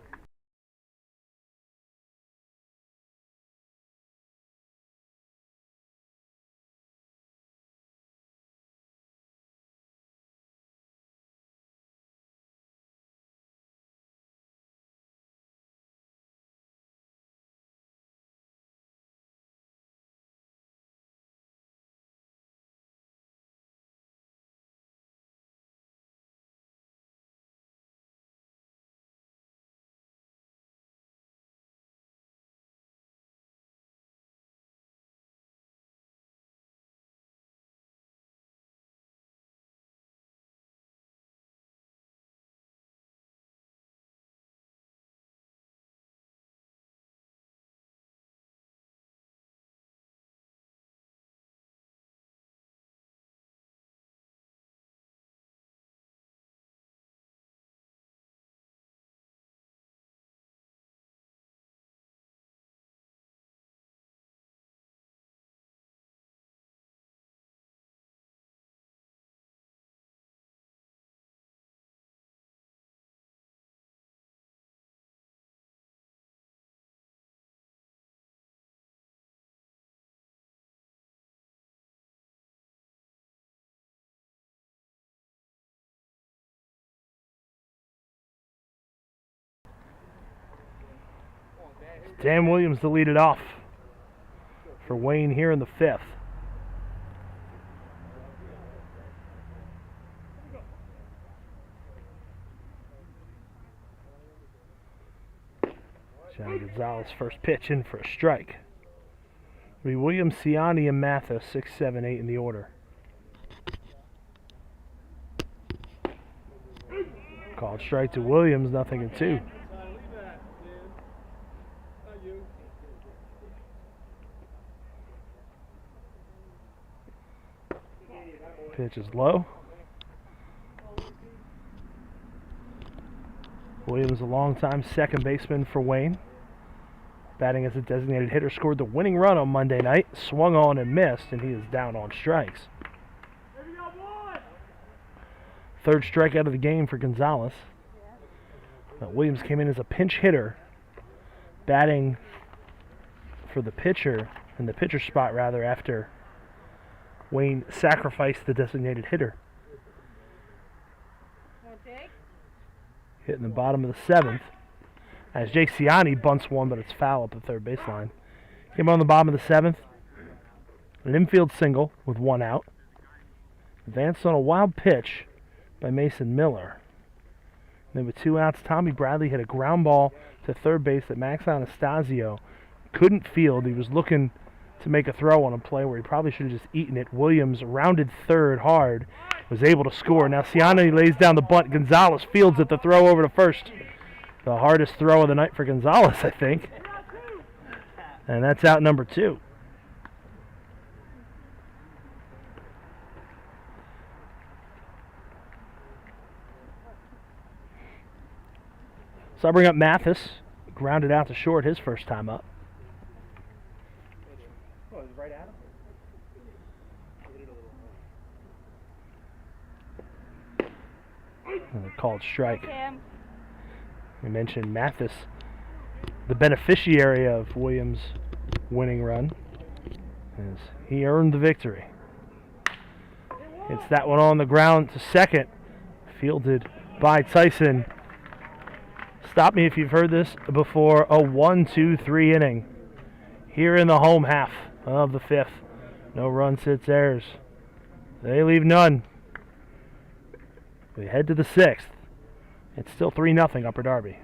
S1: Dan Williams to lead it off for Wayne here in the 5th. Johnny Gonzalez first pitch in for a strike. It'll be Williams, Ciani, and Mathis, 6, 7, 8 in the order. Called strike to Williams, 0-2. Pitch is low. Williams, a longtime second baseman for Wayne. Batting as a designated hitter, scored the winning run on Monday night. Swung on and missed, and he is down on strikes. Third strikeout of the game for Gonzalez. Williams came in as a pinch hitter, batting for the pitcher, in the pitcher spot rather, after Wayne sacrificed the designated hitter. Hitting the bottom of the 7th. As Jake Ciani bunts one, but it's foul up the third baseline. Came on the bottom of the 7th. An infield single with 1 out. Advanced on a wild pitch by Mason Miller. And then with 2 outs, Tommy Bradley hit a ground ball to third base that Max Anastasio couldn't field. He was looking to make a throw on a play where he probably should have just eaten it. Williams rounded third hard, was able to score. Now Ciani lays down the bunt. Gonzalez fields it, the throw over to first. The hardest throw of the night for Gonzalez, I think. And that's out number 2. So I bring up Mathis. Grounded out to short his first time up. Called strike. We mentioned Mathis, the beneficiary of Williams' winning run, as he earned the victory. It's that one on the ground to second, fielded by Tyson. Stop me if you've heard this before. A 1-2-3 inning here in the home half of the 5th. No runs, hits, errors. They leave none. We head to the 6th. It's still 3-0 Upper Darby.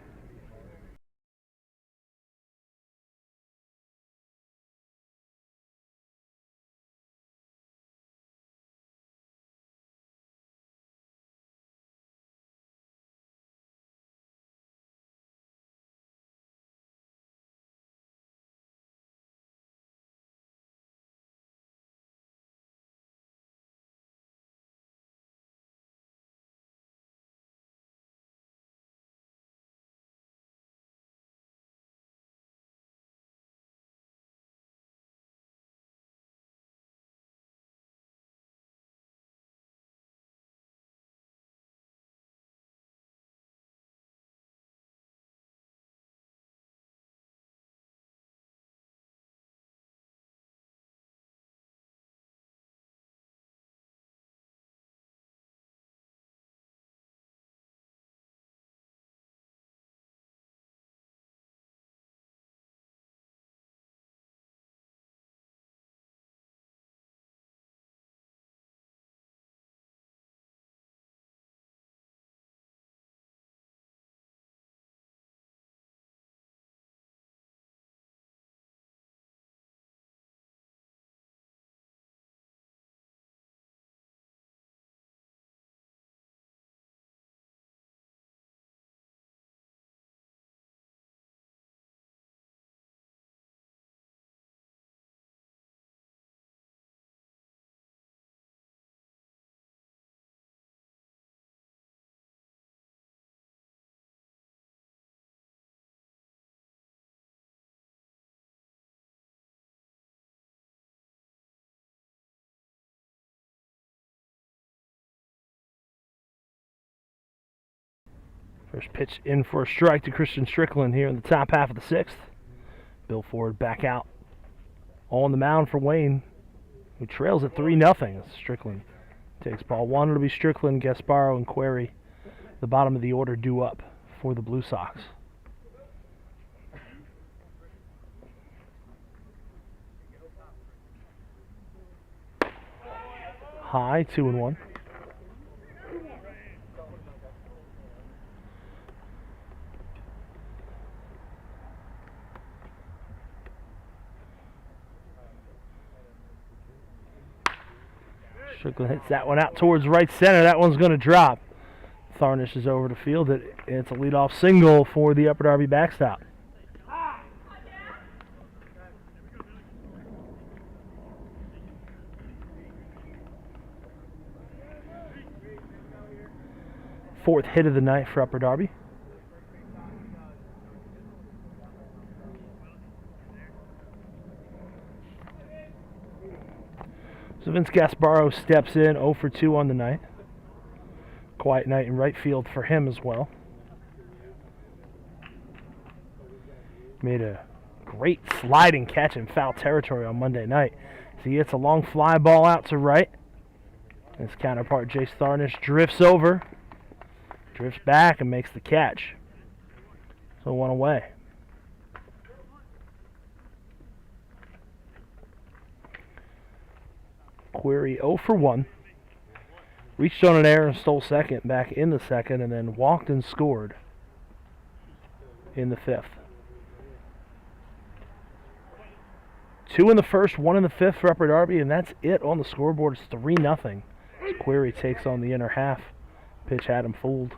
S1: First pitch in for a strike to Christian Strickland here in the top half of the 6th. Bill Ford back out on the mound for Wayne, who trails at 3-0. Strickland takes ball 1. It'll be Strickland, Gasparo, and Query. The bottom of the order due up for the Blue Sox. High, 2-1. Strickland hits that one out towards right center. That one's going to drop. Tharnish is over to field it. It's a leadoff single for the Upper Darby backstop. Fourth hit of the night for Upper Darby. So Vince Gasparo steps in, 0 for 2 on the night. Quiet night in right field for him as well. Made a great sliding catch in foul territory on Monday night. So he hits a long fly ball out to right. His counterpart, Jace Tharnish, drifts over, drifts back, and makes the catch. So 1 away. Query 0 for 1. Reached on an error and stole second back in the 2nd, and then walked and scored in the 5th. 2 in the 1st, 1 in the 5th for Upper Darby, and that's it on the scoreboard. It's 3-0. Query takes on the inner half. Pitch had him fooled.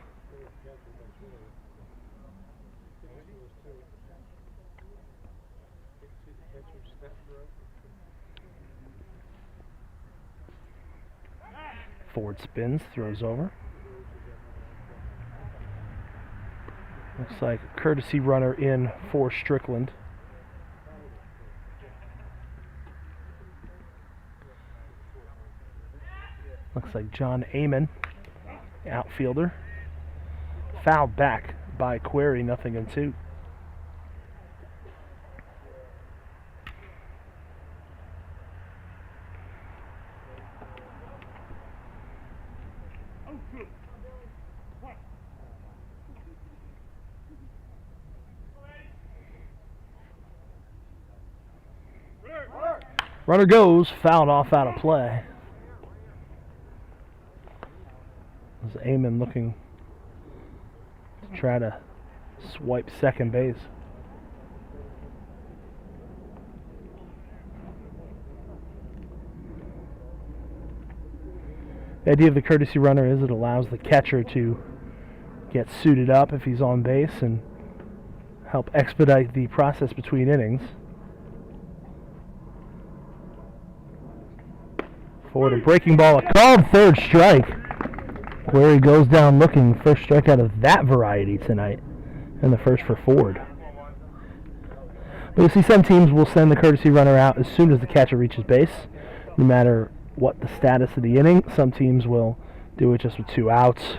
S1: Ford spins, throws over. Looks like a courtesy runner in for Strickland. Looks like John Amon, outfielder. Fouled back by Query, 0-2. Runner goes, fouled off out of play. This is Amon looking to try to swipe second base. The idea of the courtesy runner is it allows the catcher to get suited up if he's on base and help expedite the process between innings. Forward, a breaking ball, a called third strike. Query goes down looking. First strikeout of that variety tonight, and the first for Ford. But you'll see some teams will send the courtesy runner out as soon as the catcher reaches base, no matter what the status of the inning. Some teams will do it just with 2 outs,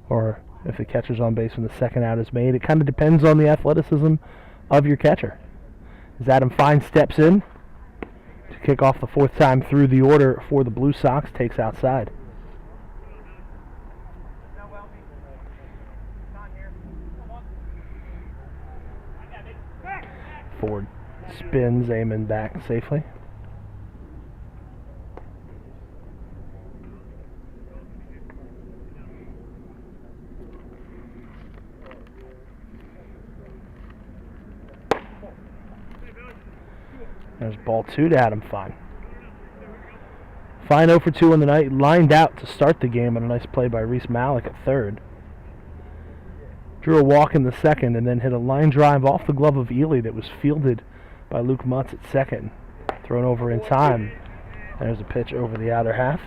S1: or if the catcher's on base when the second out is made. It kind of depends on the athleticism of your catcher. As Adam Fine steps in to kick off the 4th time through the order for the Blue Sox, takes outside. Ford spins Amon back safely. There's ball 2 to Adam Fine. Fine 0 for 2 on the night, lined out to start the game on a nice play by Reese Malik at third. Drew a walk in the second and then hit a line drive off the glove of Ely that was fielded by Luke Mutz at second. Thrown over in time. There's a pitch over the outer half.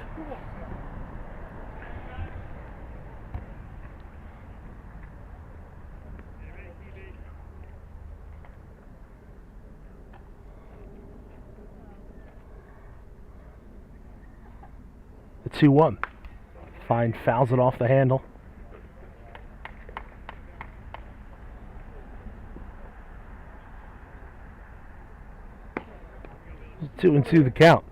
S1: The 2-1. Fine fouls it off the handle. 2-2 the count.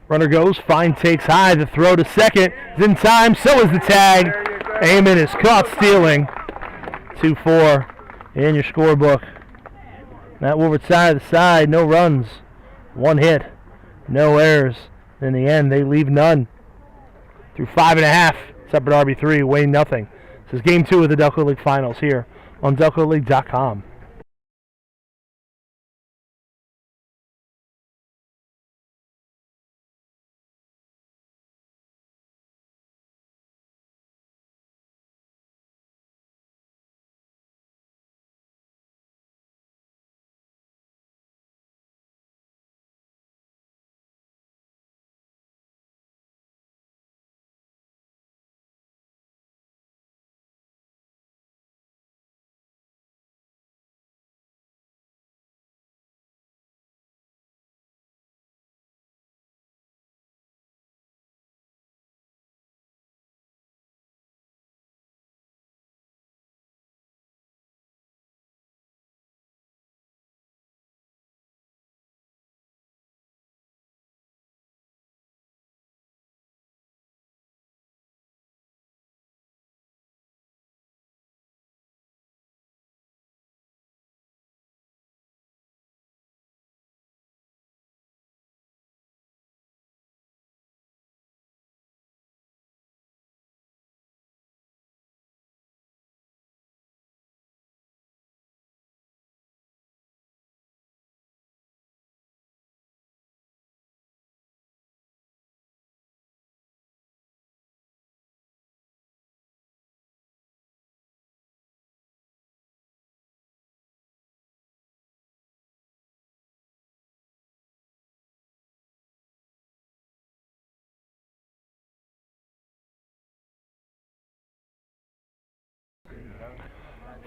S1: Runner goes, Fine takes high, the throw to second is in time, so is the tag. Amon is caught stealing. 2-4 in your scorebook. That Woolworth side of the side, no runs, 1 hit, no errors. In the end, they leave none. Through 5.5, it's up at Darby 3, Wayne nothing. This is game 2 of the Delco League Finals here on DelcoLeague.com.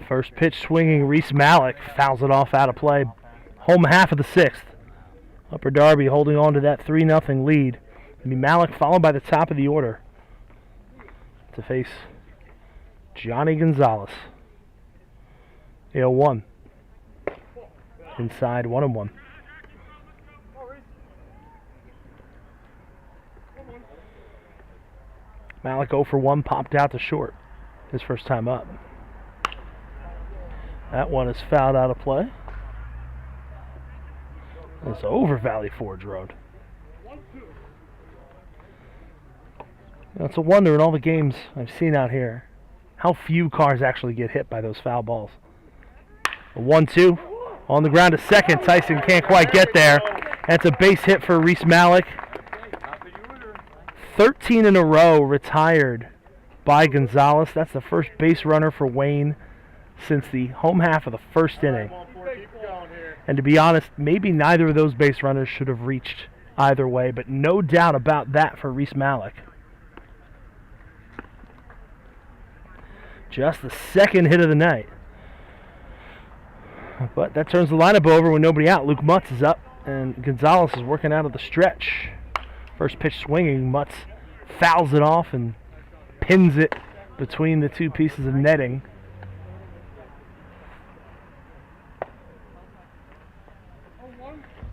S1: First pitch swinging, Reese Malik fouls it off out of play. Home half of the 6th. Upper Darby holding on to that 3-0 lead. It'll be Malik followed by the top of the order to face Johnny Gonzalez. 0-1. Inside 1-1. Malik 0 for 1, popped out to short. His first time up. That one is fouled out of play. It's over Valley Forge Road. It's a wonder in all the games I've seen out here how few cars actually get hit by those foul balls. A 1-2 on the ground to second. Tyson can't quite get there. That's a base hit for Reese Malik. 13 in a row retired by Gonzalez. That's the first base runner for Wayne since the home half of the first inning. And to be honest, maybe neither of those base runners should have reached either way, but no doubt about that for Reese Malik. Just the second hit of the night. But that turns the lineup over with nobody out. Luke Mutz is up, and Gonzalez is working out of the stretch. First pitch swinging, Mutz fouls it off and pins it between the two pieces of netting.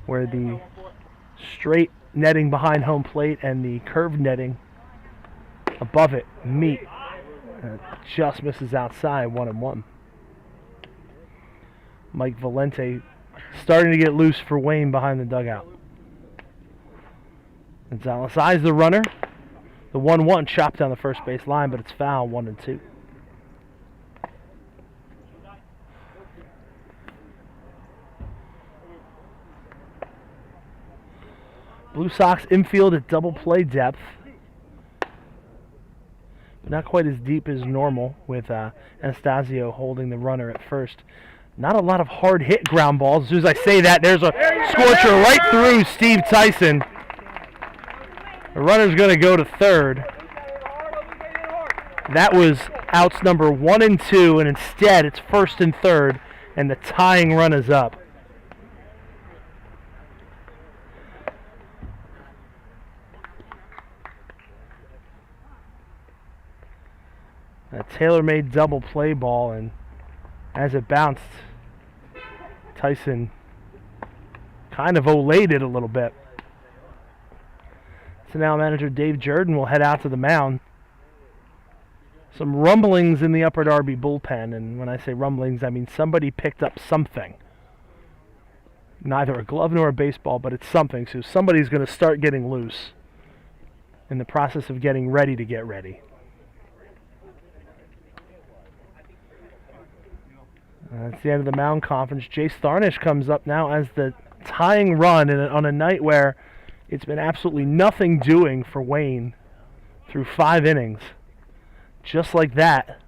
S1: Where the straight netting behind home plate and the curved netting above it meet. It just misses outside, 1-1. Mike Valente starting to get loose for Wayne behind the dugout. Gonzalez eyes the runner. The 1-1 chopped down the first base line, but it's foul, 1-2. Blue Sox infield at double play depth. But not quite as deep as normal with Anastasio holding the runner at first. Not a lot of hard hit ground balls. As soon as I say that, there's a scorcher right through Steve Tyson. The runner's going to go to third. That was outs number 1 and 2, and instead it's first and third, and the tying run is up. A tailor-made double play ball, and as it bounced, Tyson kind of olayed it a little bit. So now manager Dave Jordan will head out to the mound. Some rumblings in the Upper Darby bullpen, and when I say rumblings, I mean somebody picked up something. Neither a glove nor a baseball, but it's something, so somebody's going to start getting loose in the process of getting ready to get ready. That's the end of the mound conference. Jace Tharnish comes up now as the tying run on a night where it's been absolutely nothing doing for Wayne through 5 innings. Just like that.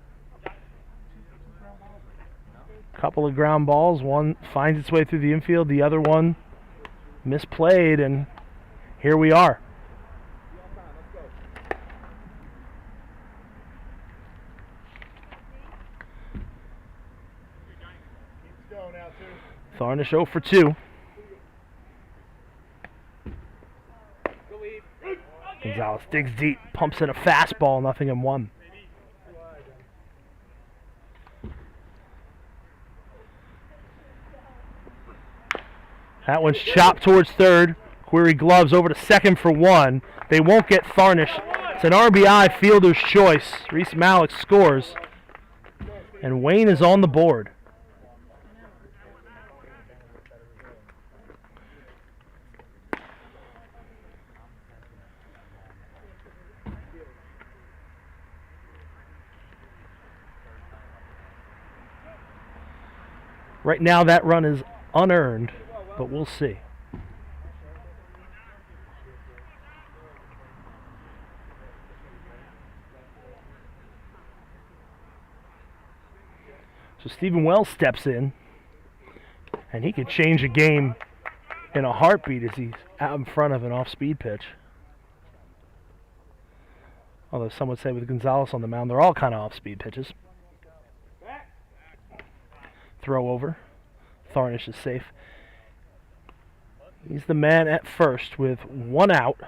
S1: Couple of ground balls. One finds its way through the infield. The other one misplayed, and here we are. Tharnish 0 for 2. Gonzalez digs deep, pumps in a fastball, 0-1. That one's chopped towards third. Query gloves over to second for 1. They won't get Tharnish. It's an RBI fielder's choice. Reese Malik scores. And Wayne is on the board. Right now that run is unearned, but we'll see. So Stephen Wells steps in, and he could change a game in a heartbeat as he's out in front of an off-speed pitch. Although some would say with Gonzalez on the mound, they're all kind of off-speed pitches. Throw over. Tharnish is safe. He's the man at first with one out.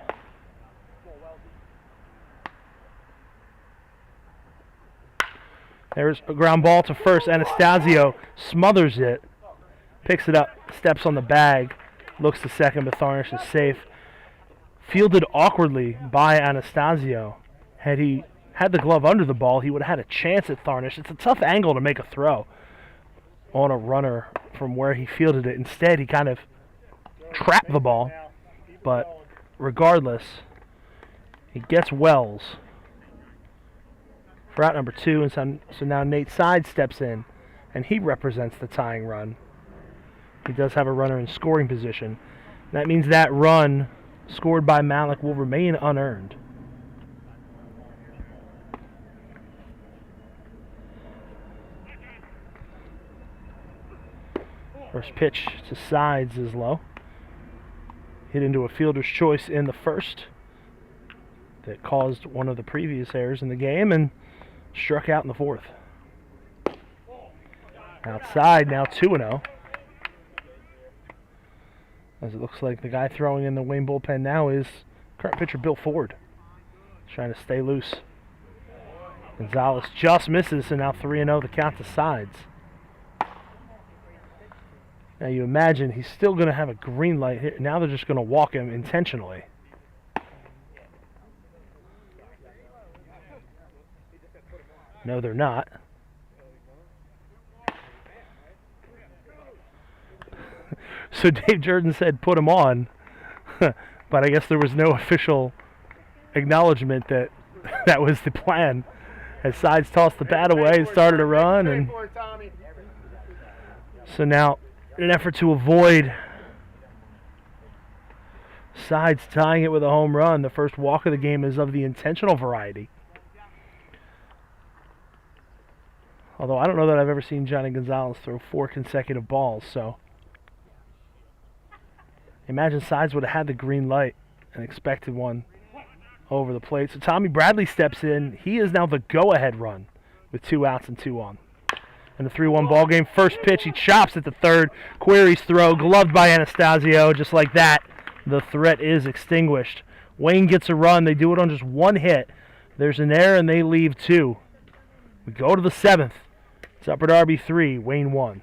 S1: There's a ground ball to first. Anastasio smothers it. Picks it up. Steps on the bag. Looks to second, but Tharnish is safe. Fielded awkwardly by Anastasio. Had he had the glove under the ball, he would have had a chance at Tharnish. It's a tough angle to make a throw on a runner from where he fielded it. Instead, he kind of trapped the ball, but regardless, he gets Wells for out number 2, and so now Nate Side steps in, and he represents the tying run. He does have a runner in scoring position. That means that run scored by Malik will remain unearned. First pitch to Sides is low. Hit into a fielder's choice in the first that caused one of the previous errors in the game and struck out in the fourth. Outside, now 2-0. As it looks like the guy throwing in the Wayne bullpen now is current pitcher Bill Ford. Trying to stay loose. Gonzalez just misses, and now 3-0 the count to Sides. Now you imagine he's still going to have a green light here. Now they're just going to walk him intentionally. No, they're not. So Dave Jordan said put him on, but I guess there was no official acknowledgement that that was the plan. As Sides tossed the bat away and started to run, and so now in an effort to avoid Sides tying it with a home run, the first walk of the game is of the intentional variety. Although I don't know that I've ever seen Johnny Gonzalez throw 4 consecutive balls, so imagine Sides would have had the green light and expected one over the plate. So Tommy Bradley steps in. He is now the go-ahead run with 2 outs and 2 on. In the 3-1 ball game, first pitch, he chops at the third. Query's throw, gloved by Anastasio. Just like that, the threat is extinguished. Wayne gets a run. They do it on just 1 hit. There's an error, and they leave 2. We go to the 7th. It's Upper Darby 3, Wayne 1.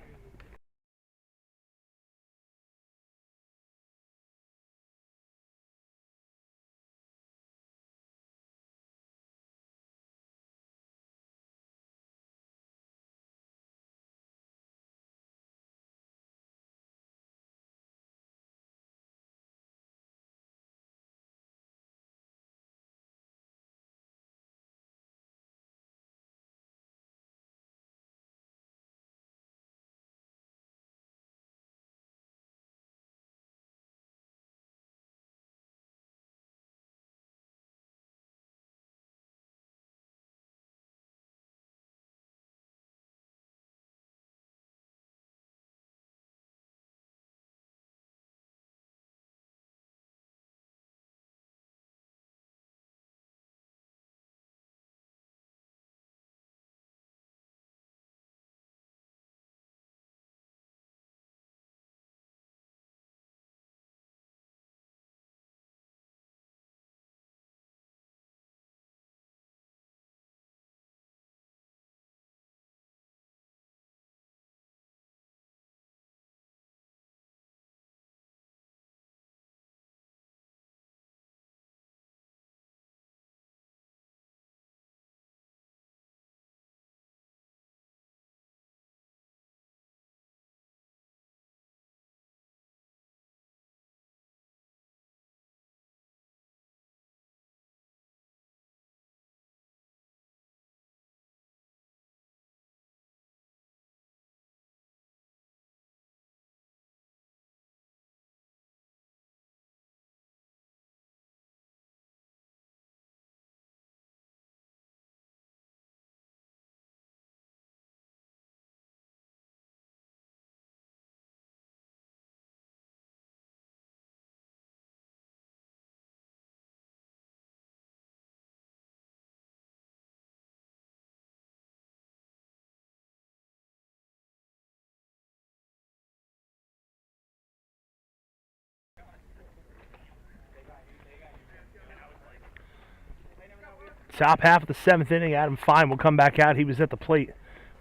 S1: Top half of the 7th inning, Adam Fine will come back out. He was at the plate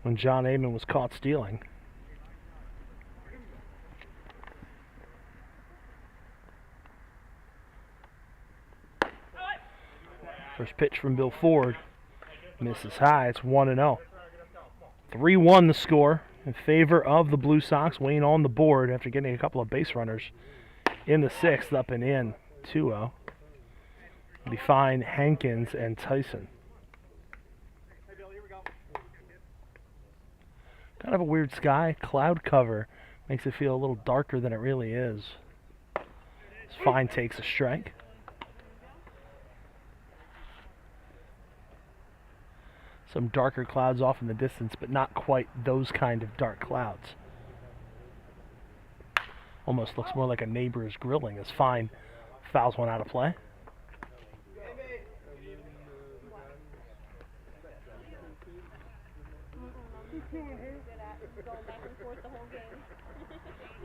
S1: when John Amon was caught stealing. First pitch from Bill Ford. Misses high. It's 1-0. 3-1 the score in favor of the Blue Sox. Wayne on the board after getting a couple of base runners in the 6th, up and in. 2-0. It'll be Fine, Hankins, and Tyson. Kind of a weird sky. Cloud cover makes it feel a little darker than it really is. Fine takes a strike. Some darker clouds off in the distance, but not quite those kind of dark clouds. Almost looks more like a neighbor's grilling as Fine fouls one out of play.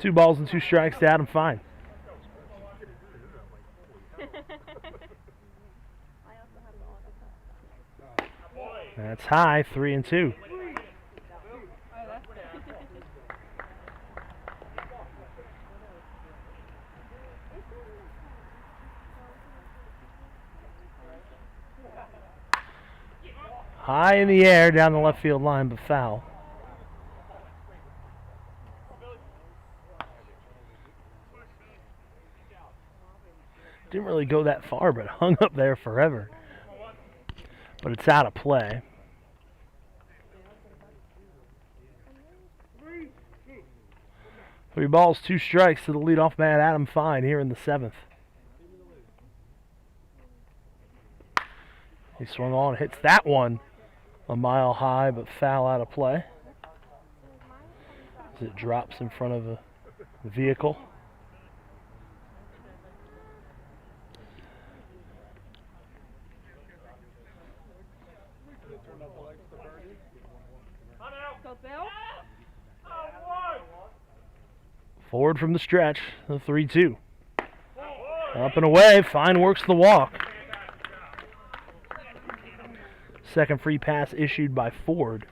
S1: Two balls and 2 strikes to Adam Fine. That's high, 3-2. High in the air down the left field line, but foul. Didn't really go that far, but hung up there forever. But it's out of play. 3 balls, 2 strikes to the leadoff man, Adam Fine, here in the 7th. He swung on, hits that one a mile high, but foul out of play as it drops in front of a vehicle. Forward from the stretch, the 3-2. Up and away, Fine works the walk. Second free pass issued by Ford.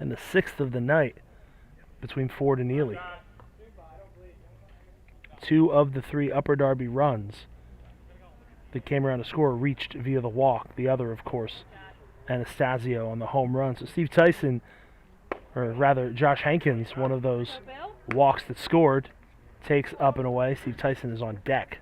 S1: And the 6th of the night between Ford and Neely. 2 of the 3 Upper Darby runs that came around to score reached via the walk. The other, of course, Anastasio on the home run. So Steve Tyson, or rather Josh Hankins, one of those walks that scored, takes up and away. Steve Tyson is on deck.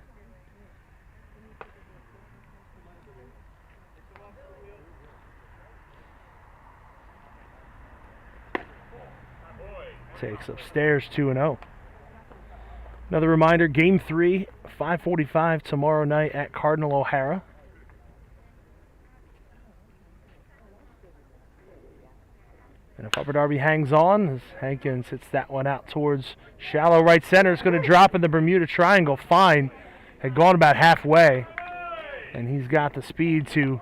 S1: Takes upstairs, 2-0. Another reminder, Game 3, 5:45 tomorrow night at Cardinal O'Hara. And if Upper Darby hangs on, as Hankins hits that one out towards shallow right center, it's going to drop in the Bermuda Triangle. Fine had gone about halfway, and he's got the speed to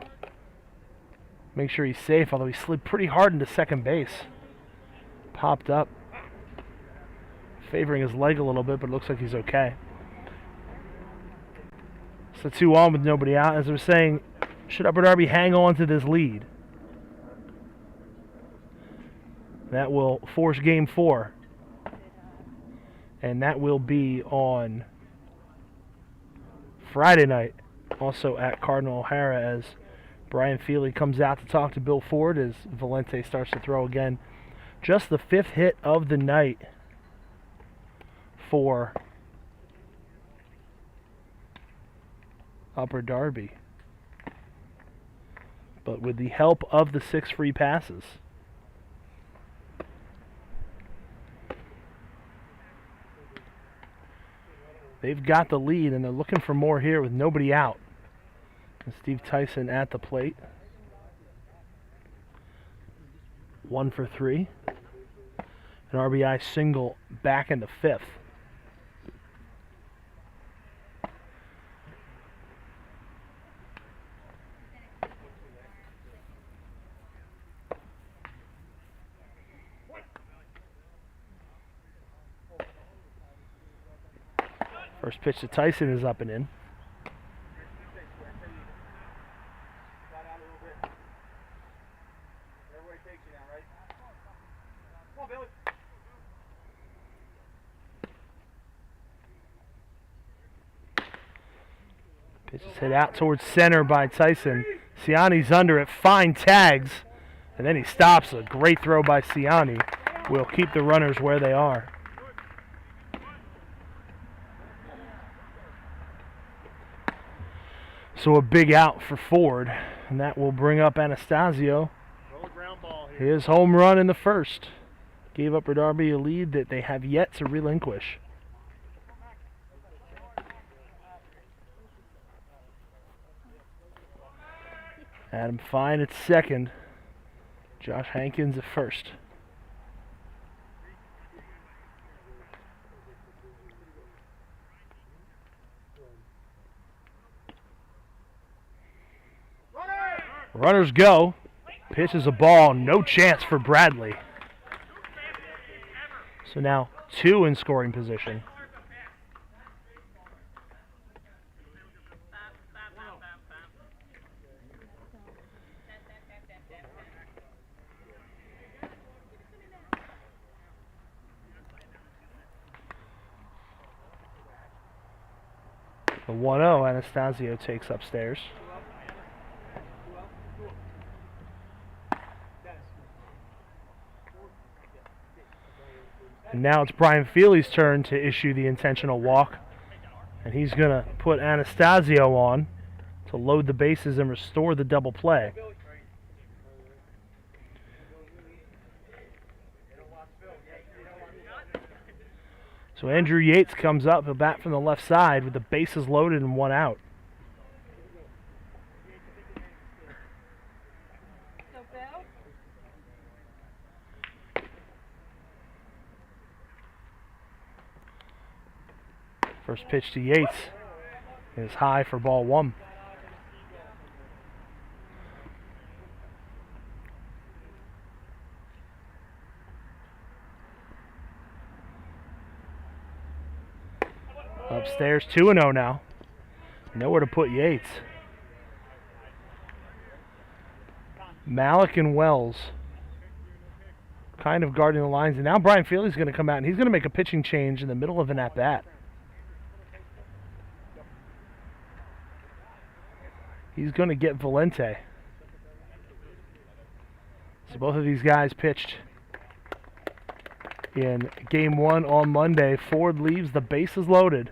S1: make sure he's safe, although he slid pretty hard into second base. Popped up, favoring his leg a little bit, but it looks like he's okay. So 2-on with nobody out. As I was saying, should Upper Darby hang on to this lead, that will force Game 4. And that will be on Friday night, also at Cardinal O'Hara, as Brian Feely comes out to talk to Bill Ford as Valente starts to throw again. Just the 5th hit of the night for Upper Darby, but with the help of the 6 free passes. They've got the lead, and they're looking for more here with nobody out. And Steve Tyson at the plate. 1 for 3. An RBI single back in the 5th. First pitch to Tyson is up and in. Pitch is hit out towards center by Tyson. Siani's under it, fine tags, and then he stops. A great throw by Siani. Will keep the runners where they are. So a big out for Ford, and that will bring up Anastasio. His home run in the first. Gave Upper Darby a lead that they have yet to relinquish. Adam Fine at second. Josh Hankins at first. Runners go. Pitches a ball. No chance for Bradley. So now 2 in scoring position. The 1-0 Anastasio takes upstairs. And now it's Brian Feely's turn to issue the intentional walk. And he's going to put Anastasio on to load the bases and restore the double play. So Andrew Yates comes up, he'll bat from the left side with the bases loaded and 1 out. First pitch to Yates is high for ball 1. Upstairs 2-0 now. Nowhere to put Yates. Malik and Wells kind of guarding the lines. And now Brian Feely's going to come out and he's going to make a pitching change in the middle of an at-bat. He's going to get Valente. So both of these guys pitched in game 1 on Monday. Ford leaves the bases loaded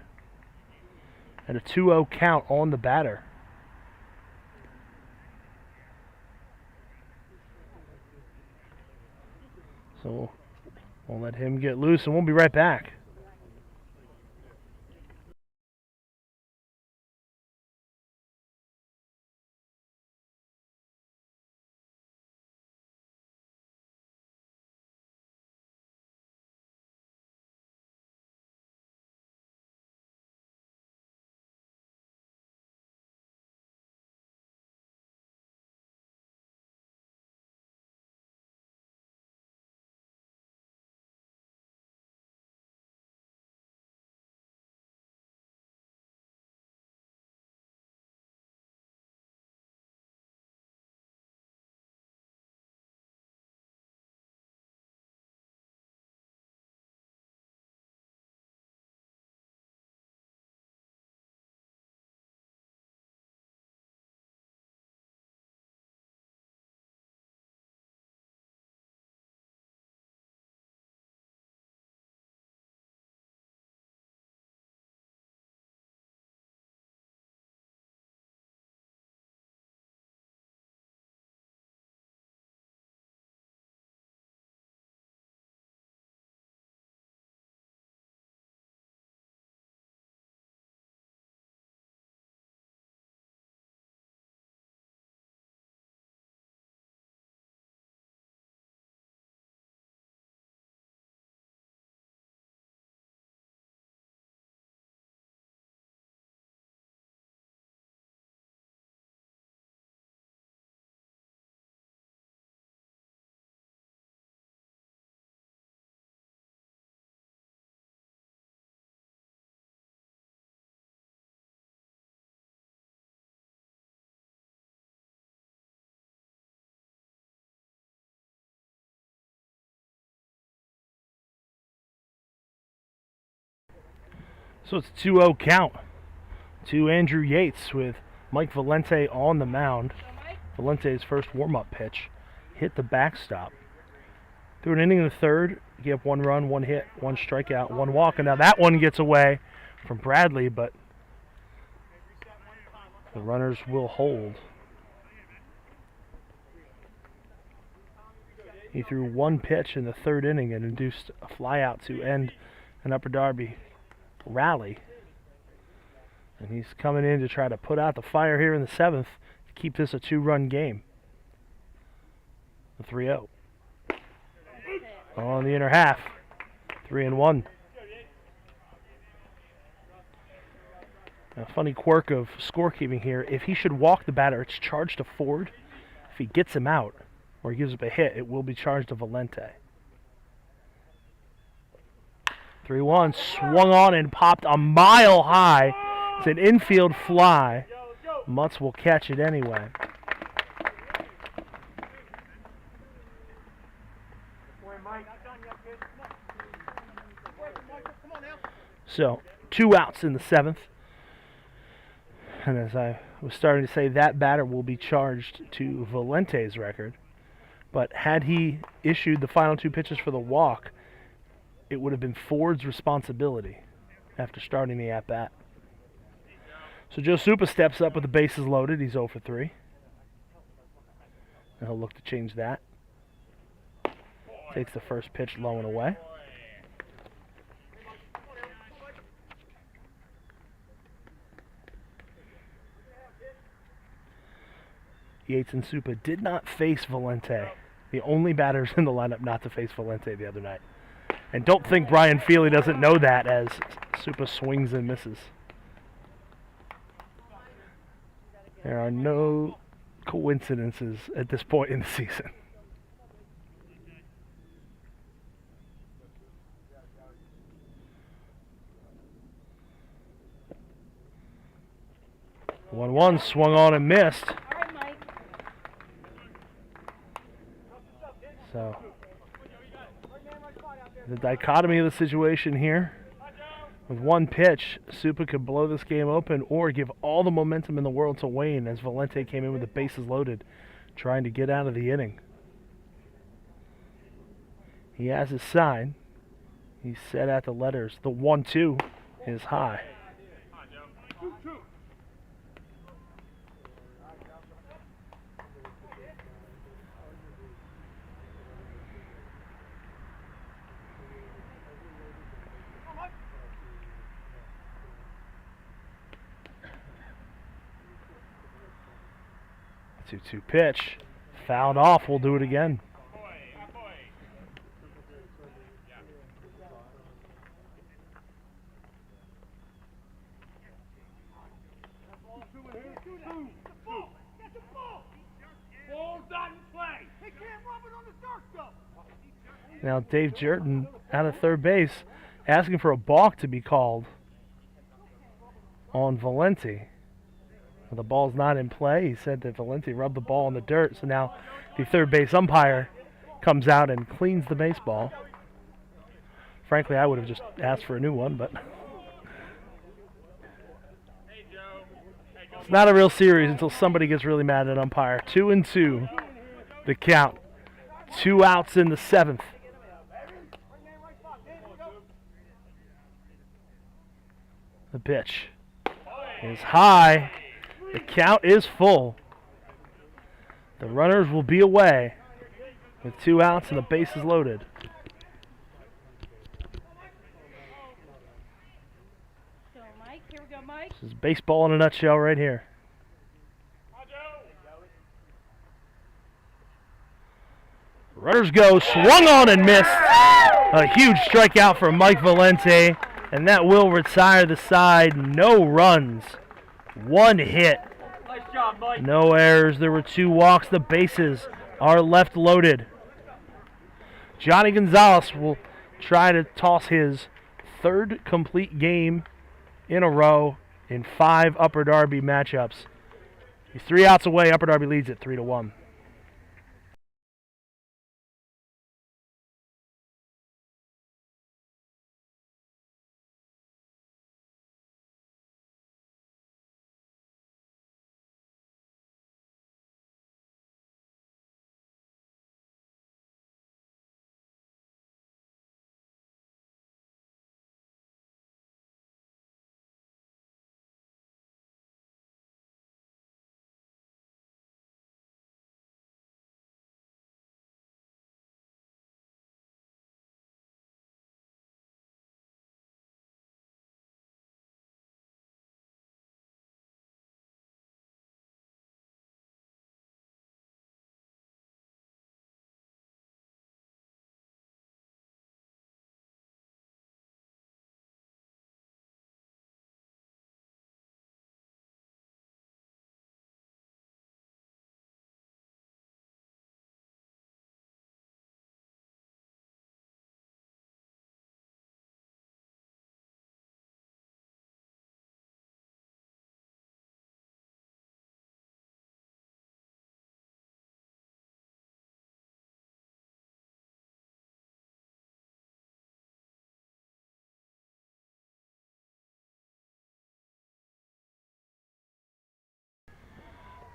S1: and a 2-0 count on the batter. So we'll let him get loose and we'll be right back. So it's a 2-0 count to Andrew Yates with Mike Valente on the mound. Valente's first warm-up pitch hit the backstop. Through an inning in the third, he had 1 run, 1 hit, 1 strikeout, 1 walk, and now that one gets away from Bradley, but the runners will hold. He threw 1 pitch in the third inning and induced a flyout to end an Upper Darby rally. And he's coming in to try to put out the fire here in the 7th to keep this a 2-run game. The 3-0. On the inner half. 3-1. A funny quirk of scorekeeping here. If he should walk the batter, it's charged to Ford. If he gets him out or he gives up a hit, it will be charged to Valente. 3-1. Swung on and popped a mile high. It's an infield fly. Mutz will catch it anyway. So, 2 outs in the 7th. And as I was starting to say, that batter will be charged to Valente's record. But had he issued the final 2 pitches for the walk, it would have been Ford's responsibility after starting the at-bat. So Joe Supa steps up with the bases loaded. He's 0 for 3. And he'll look to change that. Takes the first pitch low and away. Yates and Supa did not face Valente. The only batters in the lineup not to face Valente the other night. And don't think Brian Feely doesn't know that as Supa swings and misses. There are no coincidences at this point in the season. One swung on and missed. So the dichotomy of the situation here. With 1 pitch, Supa could blow this game open or give all the momentum in the world to Wayne as Valente came in with the bases loaded, trying to get out of the inning. He has his sign. He's set at the letters. The 1-2 is high. 2-2 pitch. Fouled off. We'll do it again. Now Dave Jerton out of third base asking for a balk to be called on Valente. The ball's not in play. He said that Valente rubbed the ball in the dirt. So now the third base umpire comes out and cleans the baseball. Frankly, I would have just asked for a new one, but it's not a real series until somebody gets really mad at umpire. 2-2, the count. 2 outs in the 7th. The pitch is high. The count is full. The runners will be away with 2 outs and the bases loaded.
S2: So, Mike, here we go, Mike.
S1: This is baseball in a nutshell right here. Runners go, swung on and missed. A huge strikeout for Mike Valente, and that will retire the side. No runs, 1 hit.
S3: Nice job, Mike.
S1: No errors. There were 2 walks. The bases are left loaded. Johnny Gonzalez will try to toss his 3rd complete game in a row in 5 Upper Darby matchups. He's 3 outs away. Upper Darby leads at 3-1.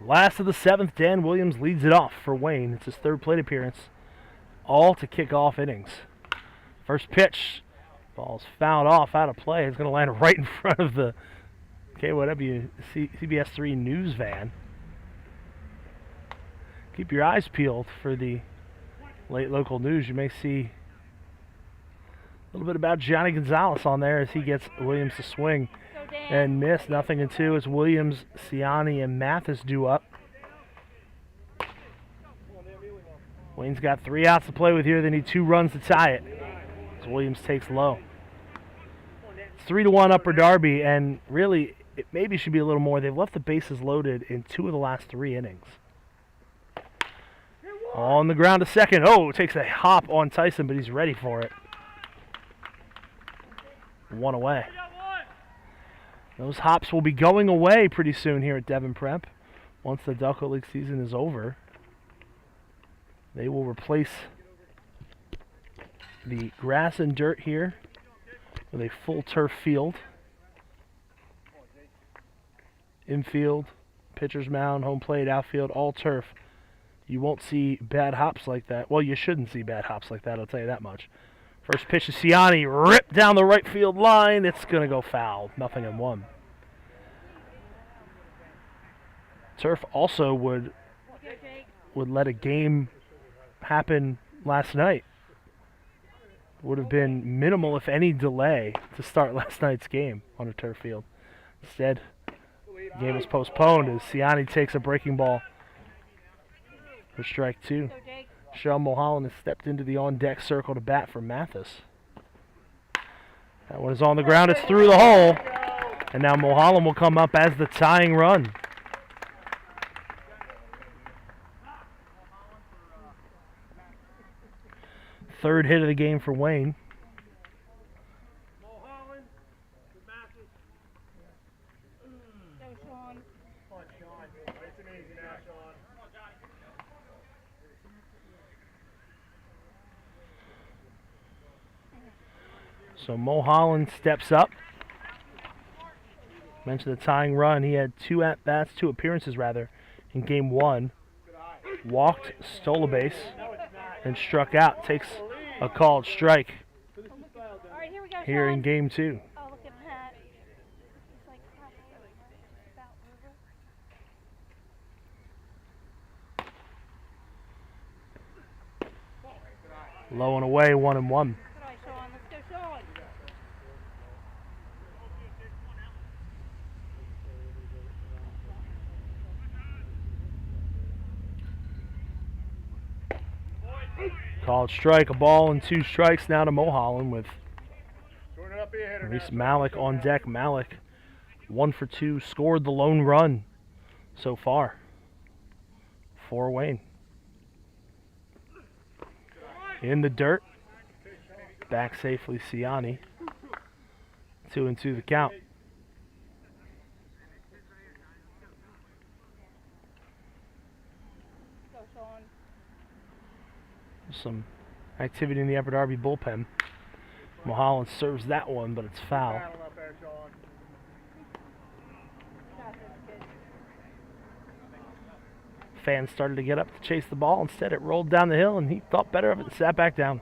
S1: Last of the 7th, Dan Williams leads it off for Wayne. It's his 3rd plate appearance, all to kick off innings. First pitch, ball's fouled off, out of play. It's going to land right in front of the KYW CBS 3 news van. Keep your eyes peeled for the late local news. You may see a little bit about Johnny Gonzalez on there as he gets Williams to swing and miss. 0-2 as Williams, Ciani, and Mathis due up. Wayne's got 3 outs to play with here. They need 2 runs to tie it as Williams takes low. It's 3-1 up for Darby, and really it maybe should be a little more. They've left the bases loaded in 2 of the last 3 innings. On the ground to second. Oh, takes a hop on Tyson, but he's ready for it. 1 away. Those hops will be going away pretty soon here at Devon Prep. Once the Delco League season is over, they will replace the grass and dirt here with a full turf field. Infield, pitcher's mound, home plate, outfield, all turf. You won't see bad hops like that. Well, you shouldn't see bad hops like that, I'll tell you that much. First pitch to Ciani, ripped down the right field line. It's going to go foul. 0-1. Turf also would let a game happen last night. Would have been minimal, if any, delay to start last night's game on a turf field. Instead, the game was postponed as Ciani takes a breaking ball for strike 2. Sean Mulholland has stepped into the on-deck circle to bat for Mathis. That one is on the ground. It's through the hole. And now Mulholland will come up as the tying run. Third hit of the game for Wayne. So Mulholland steps up. Mentioned the tying run. He had 2 at-bats, 2 appearances rather, in game 1. Walked, stole a base, and struck out. Takes a called strike here in game 2.
S2: Oh, look at that.
S1: Low and away, 1-1. Called strike, a ball and 2 strikes now to Mulholland with Reese Malik on deck. Malik 1 for 2, scored the lone run so far for Wayne. In the dirt, back safely Ciani. 2-2 the count. Some activity in the Upper Darby bullpen. Mulholland serves that one, but it's foul. Fans started to get up to chase the ball. Instead, it rolled down the hill, and he thought better of it and sat back down.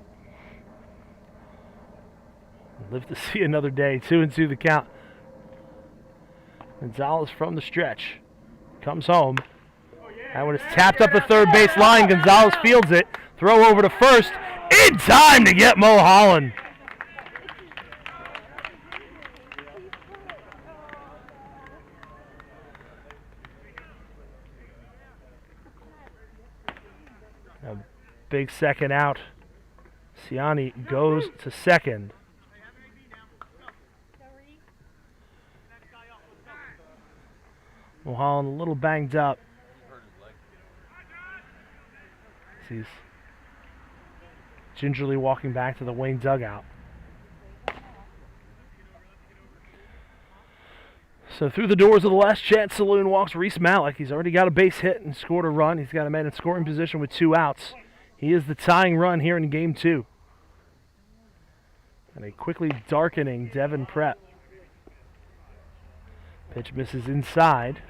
S1: Live to see another day. 2-2 the count. Gonzalez from the stretch comes home. That one is tapped up the third base line. Gonzalez fields it. Throw over to first. In time to get Mulholland. A big second out. Ciani goes to second. Mulholland a little banged up. He's gingerly walking back to the Wayne dugout. So through the doors of the Last Chance Saloon walks Reese Malik. He's already got a base hit and scored a run. He's got a man in scoring position with 2 outs. He is the tying run here in game 2. And a quickly darkening Devon Prep. Pitch misses inside.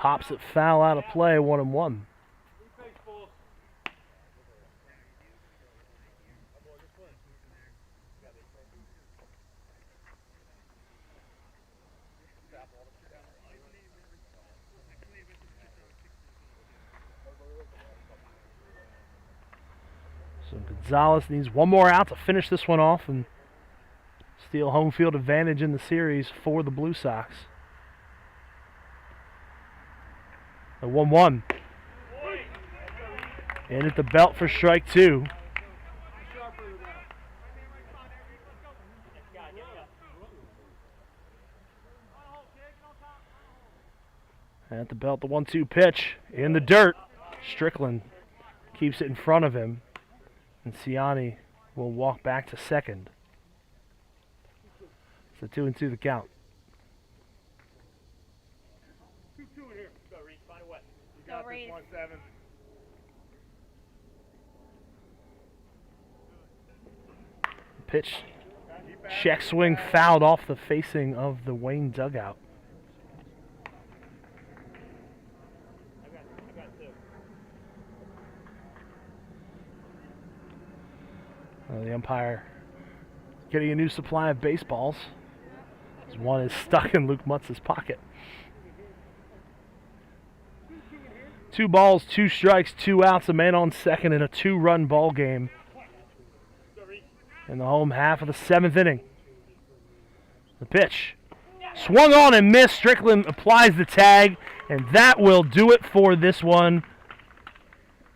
S1: Pops it foul out of play, 1-1. So Gonzalez needs one more out to finish this one off and steal home field advantage in the series for the Blue Sox. A 1-1. In at the belt for strike 2. At the belt, the 1-2 pitch in the dirt. Strickland keeps it in front of him, and Ciani will walk back to second. It's a 2-2 the count.
S2: Go Reese.
S1: Pitch, check swing fouled off the facing of the Wayne dugout. The umpire getting a new supply of baseballs, as one is stuck in Luke Mutz's pocket. 2 balls, 2 strikes, 2 outs, a man on second in a 2-run ball game in the home half of the 7th inning. The pitch swung on and missed. Strickland applies the tag, and that will do it for this one.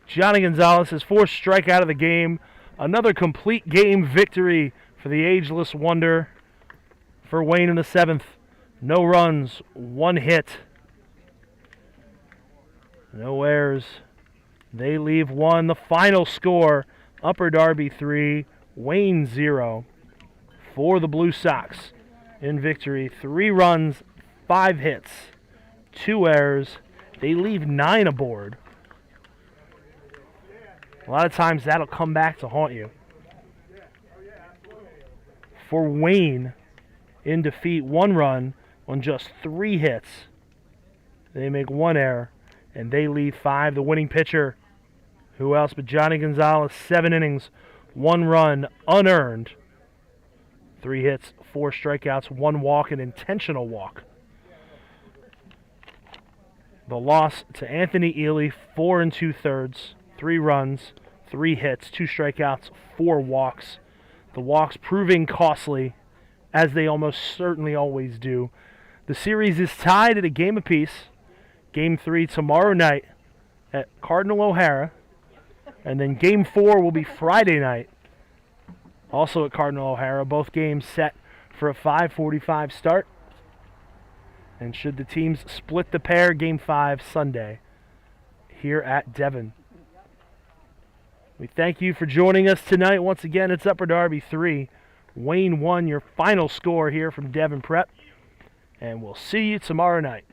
S1: Johnny Gonzalez, his 4th strikeout of the game. Another complete game victory for the ageless wonder for Wayne in the 7th. No runs, 1 hit. No errors. They leave 1. The final score, Upper Darby 3, Wayne 0 for the Blue Sox in victory. 3 runs, 5 hits, 2 errors. They leave 9 aboard. A lot of times that'll come back to haunt you. For Wayne, in defeat, 1 run on just 3 hits. They make 1 error, and they leave 5. The winning pitcher, who else but Johnny Gonzalez, 7 innings, 1 run, unearned. 3 hits, 4 strikeouts, 1 walk, an intentional walk. The loss to Anthony Ely, 4 2/3, 3 runs, 3 hits, 2 strikeouts, 4 walks. The walks proving costly, as they almost certainly always do. The series is tied at a game apiece. Game 3 tomorrow night at Cardinal O'Hara. And then Game 4 will be Friday night, also at Cardinal O'Hara. Both games set for a 5:45 start. And should the teams split the pair, Game 5 Sunday here at Devon. We thank you for joining us tonight. Once again, it's Upper Darby 3, Wayne 1, your final score here from Devon Prep. And we'll see you tomorrow night.